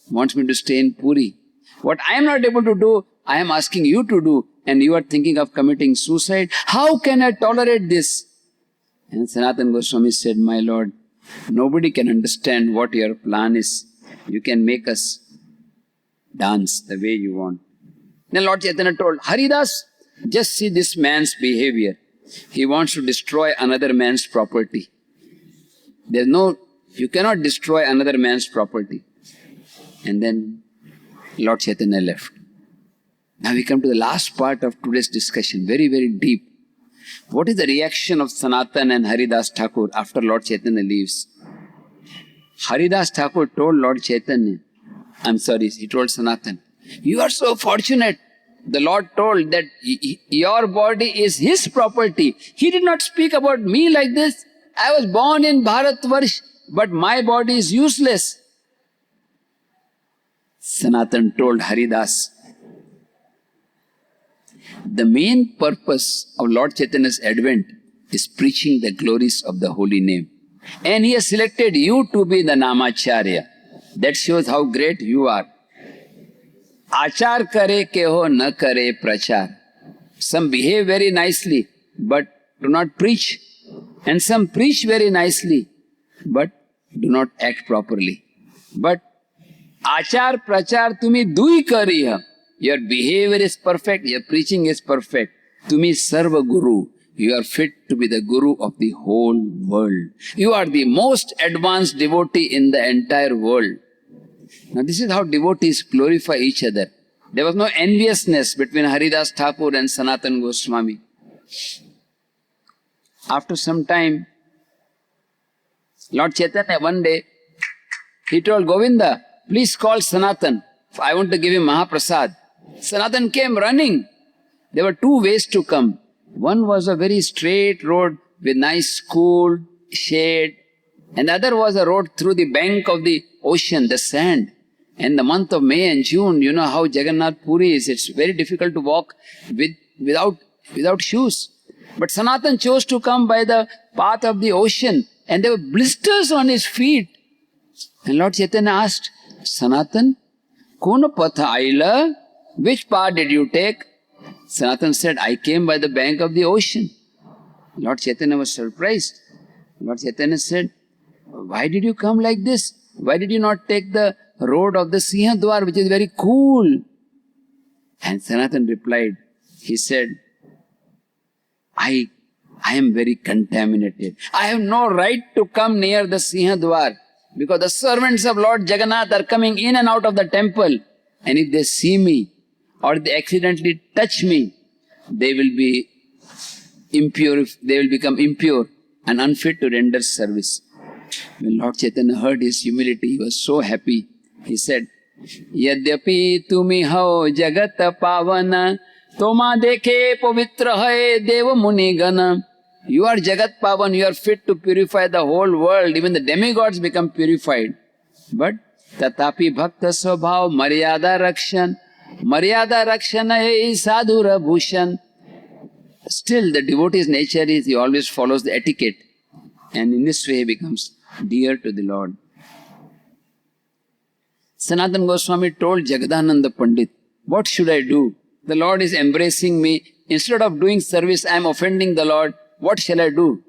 wants me to stay in Puri. What I am not able to do, I am asking you to do. And you are thinking of committing suicide? How can I tolerate this? And Sanatana Goswami said, my Lord, nobody can understand what your plan is. You can make us dance the way you want. Then Lord Chaitanya told, Haridas, just see this man's behavior. He wants to destroy another man's property. You cannot destroy another man's property. And then Lord Chaitanya left. Now we come to the last part of today's discussion, very, very deep. What is the reaction of Sanatan and Haridas Thakur after Lord Chaitanya leaves? Haridas Thakur told Lord Chaitanya, he told Sanatan, you are so fortunate. The Lord told that your body is His property. He did not speak about me like this. I was born in Bharatvarsh, but my body is useless. Sanatan told Haridas, the main purpose of Lord Chaitanya's advent is preaching the glories of the holy name. And He has selected you to be the Namacharya. That shows how great you are. Achar kare keho na kare prachar. Some behave very nicely, but do not preach. And some preach very nicely, but do not act properly. But achar prachar tumi dui kariha. Your behavior is perfect, your preaching is perfect. Tumi sarva guru. You are fit to be the guru of the whole world. You are the most advanced devotee in the entire world. Now this is how devotees glorify each other. There was no enviousness between Haridas Thakur and Sanatana Goswami. After some time, Lord Chaitanya one day, he told Govinda, please call Sanatan. I want to give him Mahaprasad. Sanatan came running. There were two ways to come. One was a very straight road with nice cool shade. And the other was a road through the bank of the ocean, the sand. In the month of May and June, you know how Jagannath Puri is. It's very difficult to walk without shoes. But Sanatan chose to come by the path of the ocean, and there were blisters on his feet. And Lord Chaitanya asked, Sanatan, Kono patha aila? Which path did you take? Sanatan said, I came by the bank of the ocean. Lord Chaitanya was surprised. Lord Chaitanya said, why did you come like this? Why did you not take the road of the Sinhadwar, which is very cool? And Sanatan replied, he said, I am very contaminated. I have no right to come near the Sinhadwar because the servants of Lord Jagannath are coming in and out of the temple. And if they see me or they accidentally touch me, they will be impure, they will become impure and unfit to render service. When Lord Chaitanya heard his humility, he was so happy. He said, Yadyapi tumi hao jagat pavana, toma dekhe pavitra hai deva muni gana. You are Jagat Pavan, you are fit to purify the whole world. Even the demigods become purified. But tatapi bhakta svabhav maryada rakshan. Maryada rakshana hai sadhura bhushan. Still, the devotee's nature is he always follows the etiquette. And in this way he becomes dear to the Lord. Sanatana Goswami told Jagadananda Pandit, what should I do? The Lord is embracing me. Instead of doing service, I am offending the Lord. What shall I do?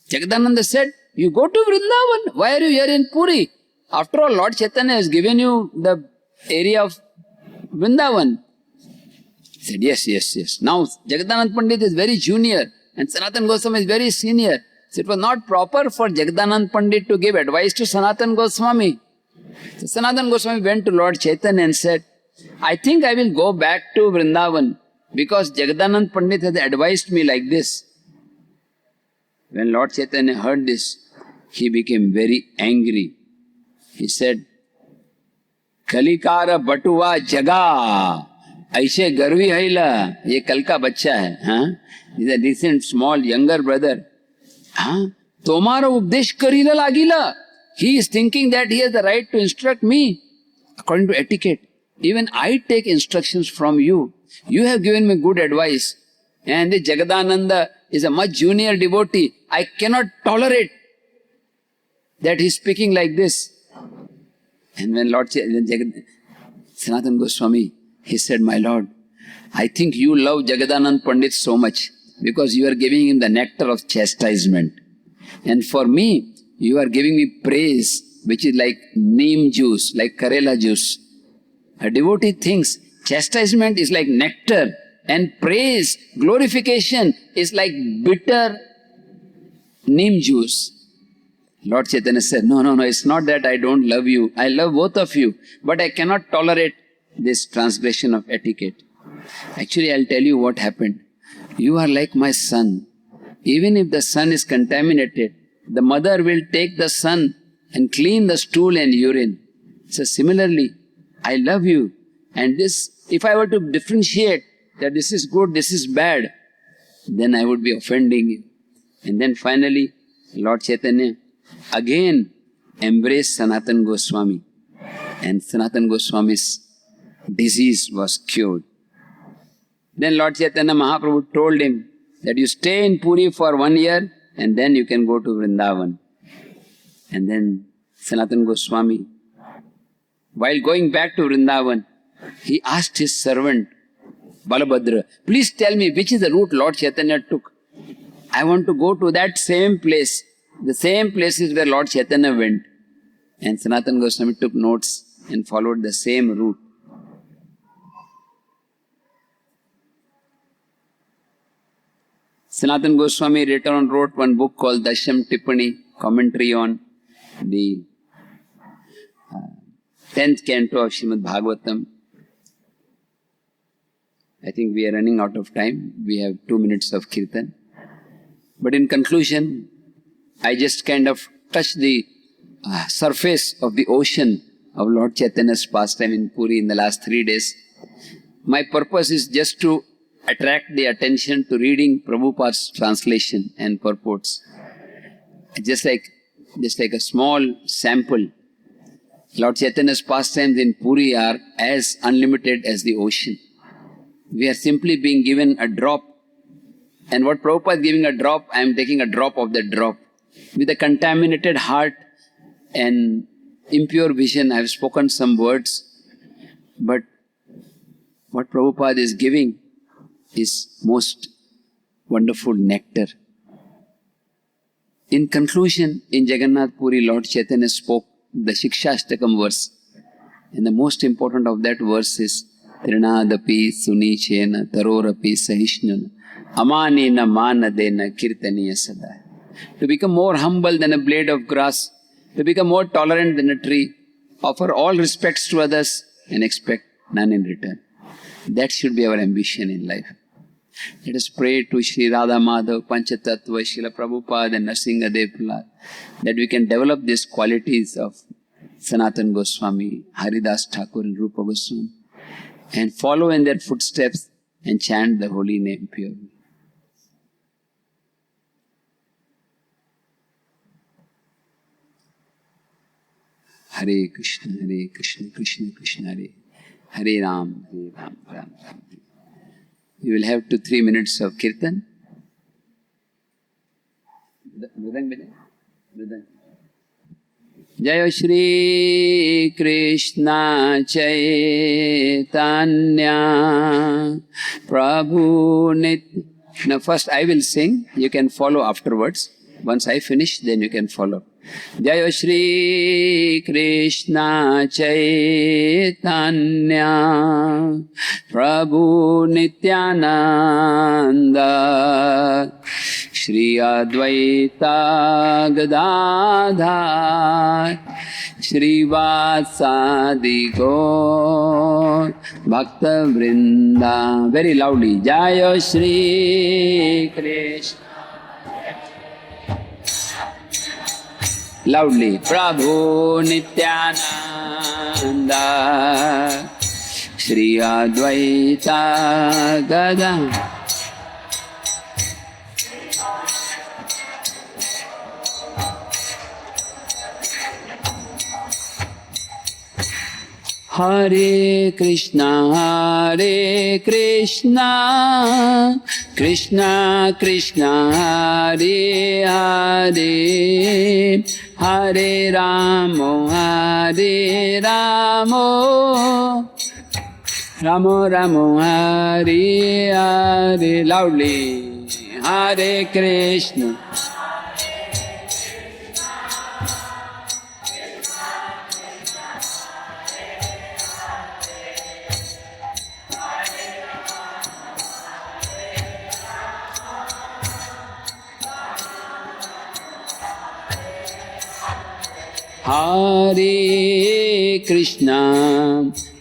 Jagadananda said, you go to Vrindavan. Why are you here in Puri? After all, Lord Chaitanya has given you the area of Vrindavan. He said, yes. Now, Jagadananda Pandit is very junior and Sanatana Goswami is very senior. So it was not proper for Jagadananda Pandit to give advice to Sanatana Goswami. So Sanatana Goswami went to Lord Chaitanya and said, I think I will go back to Vrindavan because Jagadananda Pandit has advised me like this. When Lord Chaitanya heard this, he became very angry. He said, Kalikara Batuva Jaga, Aishe Garvi Haila, ye Kalka Bacha hai, huh? He's a decent, small, younger brother. Huh? Tomara Updesh Karila Lagila. He is thinking that he has the right to instruct me according to etiquette. Even I take instructions from you. You have given me good advice. And the Jagadananda is a much junior devotee. I cannot tolerate that he is speaking like this. And when Sanatana Goswami, he said, my Lord, I think you love Jagadananda Pandit so much because you are giving him the nectar of chastisement. And for me, you are giving me praise, which is like neem juice, like Karela juice. A devotee thinks chastisement is like nectar and praise, glorification is like bitter neem juice. Lord Chaitanya said, no, it's not that I don't love you. I love both of you, but I cannot tolerate this transgression of etiquette. Actually, I'll tell you what happened. You are like my son. Even if the son is contaminated, the mother will take the son and clean the stool and urine. So similarly, I love you. And this, if I were to differentiate that this is good, this is bad, then I would be offending you. And then finally, Lord Chaitanya again embraced Sanatana Goswami. And Sanatana Goswami's disease was cured. Then Lord Chaitanya Mahaprabhu told him that you stay in Puri for 1 year and then you can go to Vrindavan. And then Sanatana Goswami, while going back to Vrindavan, he asked his servant Balabhadra, please tell me which is the route Lord Chaitanya took. I want to go to that same place, the same places where Lord Chaitanya went. And Sanatana Goswami took notes and followed the same route. Sanatana Goswami later on wrote one book called Dasham Tippani, commentary on the 10th canto of Srimad Bhagavatam. I think we are running out of time. We have 2 minutes of Kirtan. But in conclusion, I just kind of touched the surface of the ocean of Lord Chaitanya's pastime in Puri in the last 3 days. My purpose is just to attract the attention to reading Prabhupada's translation and purports. Just like a small sample. Lord Chaitanya's pastimes in Puri are as unlimited as the ocean. We are simply being given a drop And what Prabhupada is giving a drop, I am taking a drop of that drop. With a contaminated heart and impure vision, I have spoken some words. But what Prabhupada is giving is most wonderful nectar. In conclusion, in Jagannath Puri, Lord Chaitanya spoke the Shikshashtakam verse. And the most important of that verse is Trinadapi Sunichena Tarorapi Sahishnana Amanena Manadena Kirtaniya Sada. To become more humble than a blade of grass, to become more tolerant than a tree, offer all respects to others and expect none in return. That should be our ambition in life. Let us pray to Sri Radha Madhav, Panchatattva, Srila Prabhupada and Nrsingadev Prahlad that we can develop these qualities of Sanatana Goswami, Haridas Thakur and Rupa Goswami and follow in their footsteps and chant the holy name purely. Hare Krishna, Krishna Krishna, Hare Ram, Ram Ram. We will have 2-3 minutes of kirtan. Jaya Shri Krishna Chaitanya Prabhu Nitya. Now first I will sing, you can follow afterwards. Once I finish, then you can follow. Jaya Shri Krishna Chaitanya Prabhu Nityananda Shri Advaita Gadadhar Shri Vasadi Gaur Bhakta Vrinda. Very loudly. Jaya Shri Krishna. Loudly. Prabhu Nityananda Shri Advaita Gadadhar. Hare Krishna, Krishna Krishna, Hare Hare, Hare Ramo, Hare Ramo, Ramo Ramo, Hare Hare. Loudly. Hare Krishna.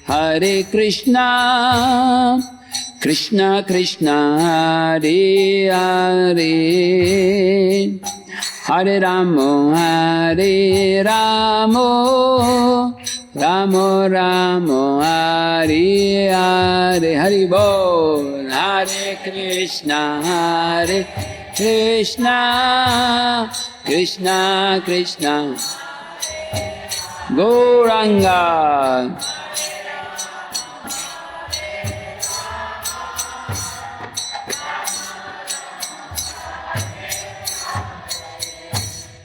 Hare Krishna, Krishna Krishna, Hare Hare, Hare Ramo, Hare Ramo, Ramo Ramo, Hare Hare. Hari Bol. Hare Krishna, Krishna Krishna, Gauranga.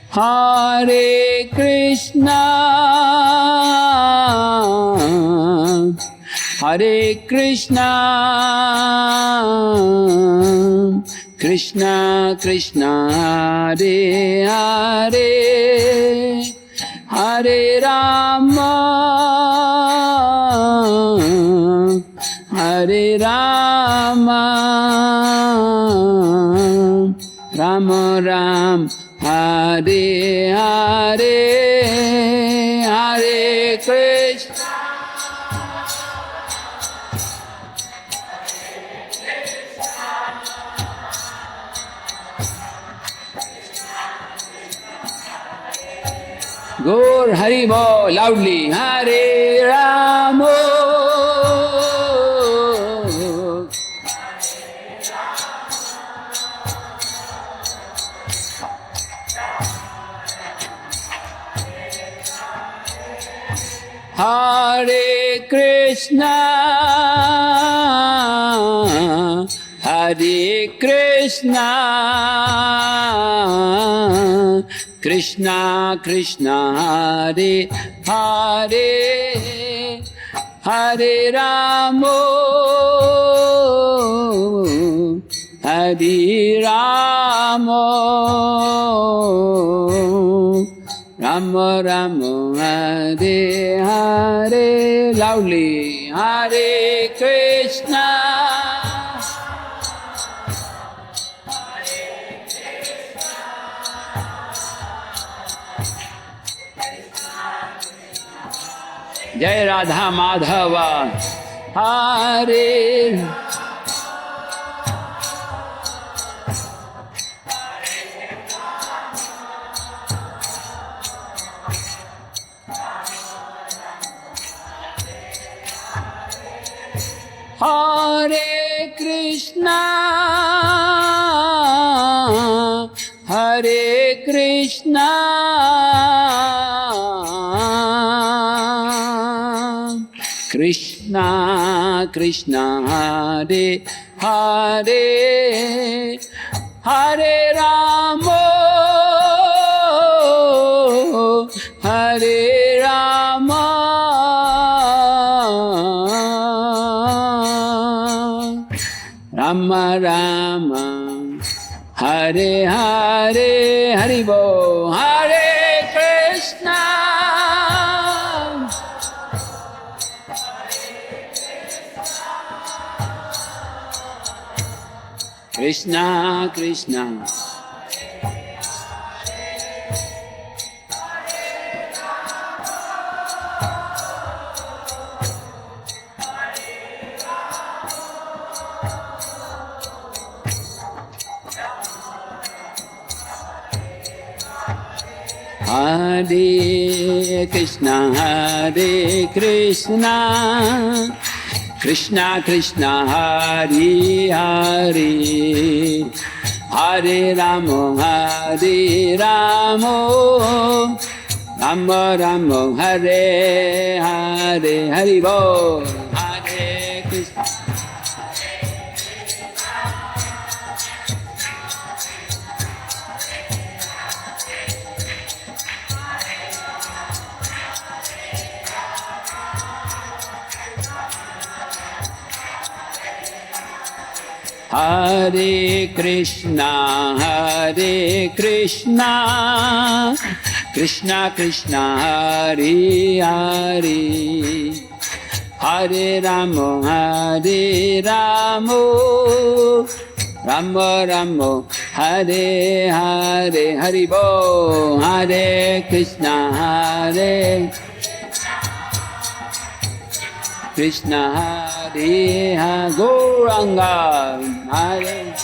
Hare Krishna, Hare Krishna, Krishna Krishna, Hare Hare, Hare Rama, Hare Rama, Rama Ram, Hare Hare, Hare Krishna. Gaur Hari Bol. Loudly. Hare Ramo, Hare Krishna, Hare Hare Krishna, Krishna Krishna Hare Hare, Hare Rama, Hare Rama, Rama Rama Hare Hare. Loudly, Hare Krishna. Jai Radha Madhava, Hare. Hare Krishna, Hare Krishna, Krishna Krishna Hare Hare, Hare Rama, Hare Rama, Rama Rama, Hare Hare, Hari Bo, Hare Krishna, Krishna Krishna. Hare Krishna, Hare Krishna, Krishna Krishna, Hare Hare, Hare Rama, Hare Rama, Rama Rama, Hare Hare, Hari Bol, Hare Krishna. Hare Krishna, Hare Krishna, Krishna Krishna, Hare Hare, Hare Rama, Hare Rama, Rama Rama, Hare Hare, Hari Bo, Hare Krishna, Hare Krishna, Hare Hare, Gauranga, Hare.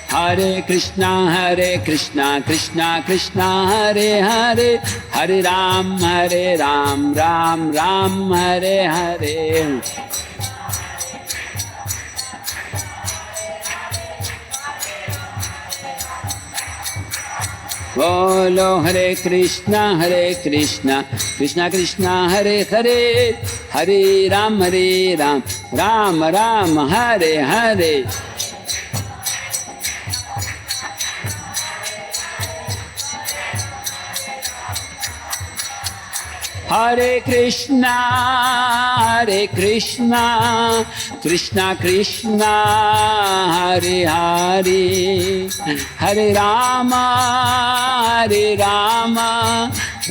Hare Krishna, Krishna Krishna, Hare Hare, Hare Ram, Ram Ram, Hare Hare. Bolo Hare Krishna, Krishna Krishna, Hare Hare, Hare Ram, Ram Ram, Hare Hare. Hare Krishna, Krishna Krishna, Hare Hare, Hare Rama,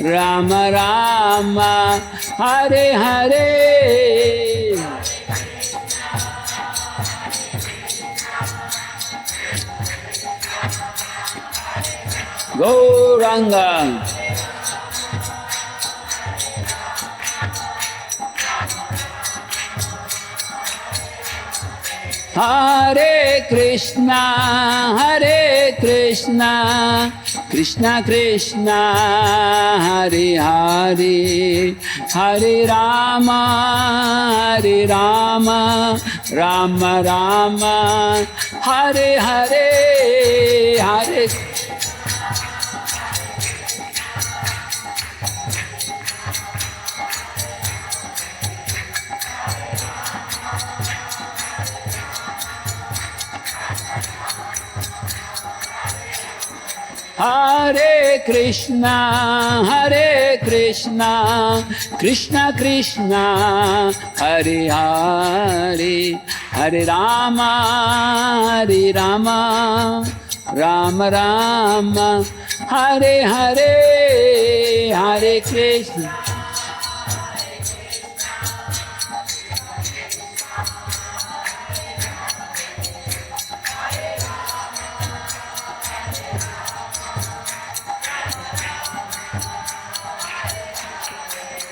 Rama Rama, Hare Hare. Gauranga. Hare Krishna, Krishna Krishna, Hare Hare, Hare Rama, Rama Rama, Hare Hare, Hare. Hare Krishna, Krishna Krishna, Hare Hare, Hare Rama, Rama Rama, Hare Hare, Hare Krishna.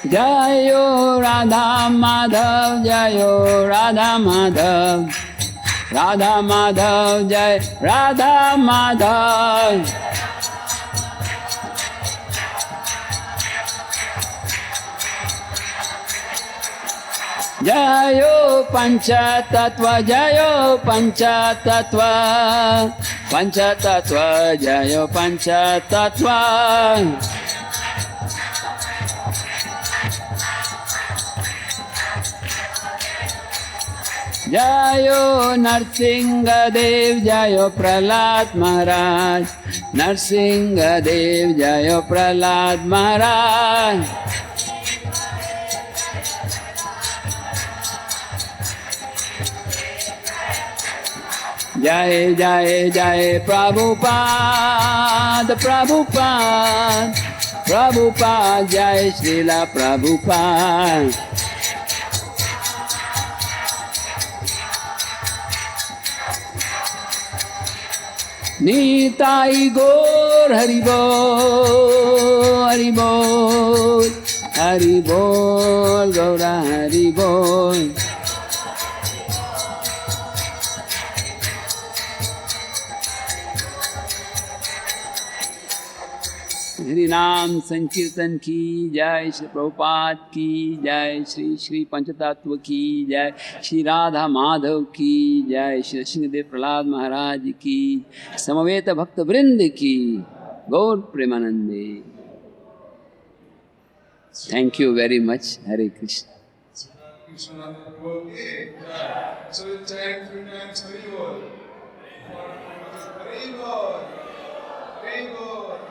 Jayo Radha Madhav, Jayo Radha Madhav, Radha Madhav, Jai Radha Madhav. Jayo Panchatattva, Jayo Panchatattva, Panchatattva, Jayo Panchatattva. Jayo Narsingha Dev, Jayo Prahlad Maharaj, Narsingha Dev, Jayo Prahlad Maharaj. Jai Jai Jai Prabhupada, Prabhupada, Prabhupada, Jai Srila Prabhupada. Nitai Gaur Hari Bol, Hari Bol, Hari Bol, Gaura Hari Bol. Hari नाम संकीर्तन की जय, श्री प्रभुपाद की जय, श्री श्री पंचतत्व की जय, श्री राधा माधव की जय, श्री सिंहदेव प्रहलाद महाराज की, समवेत भक्त वृंद की, गौर प्रेमानंदे. Thank you very much. Hare Krishna. Hare Bol.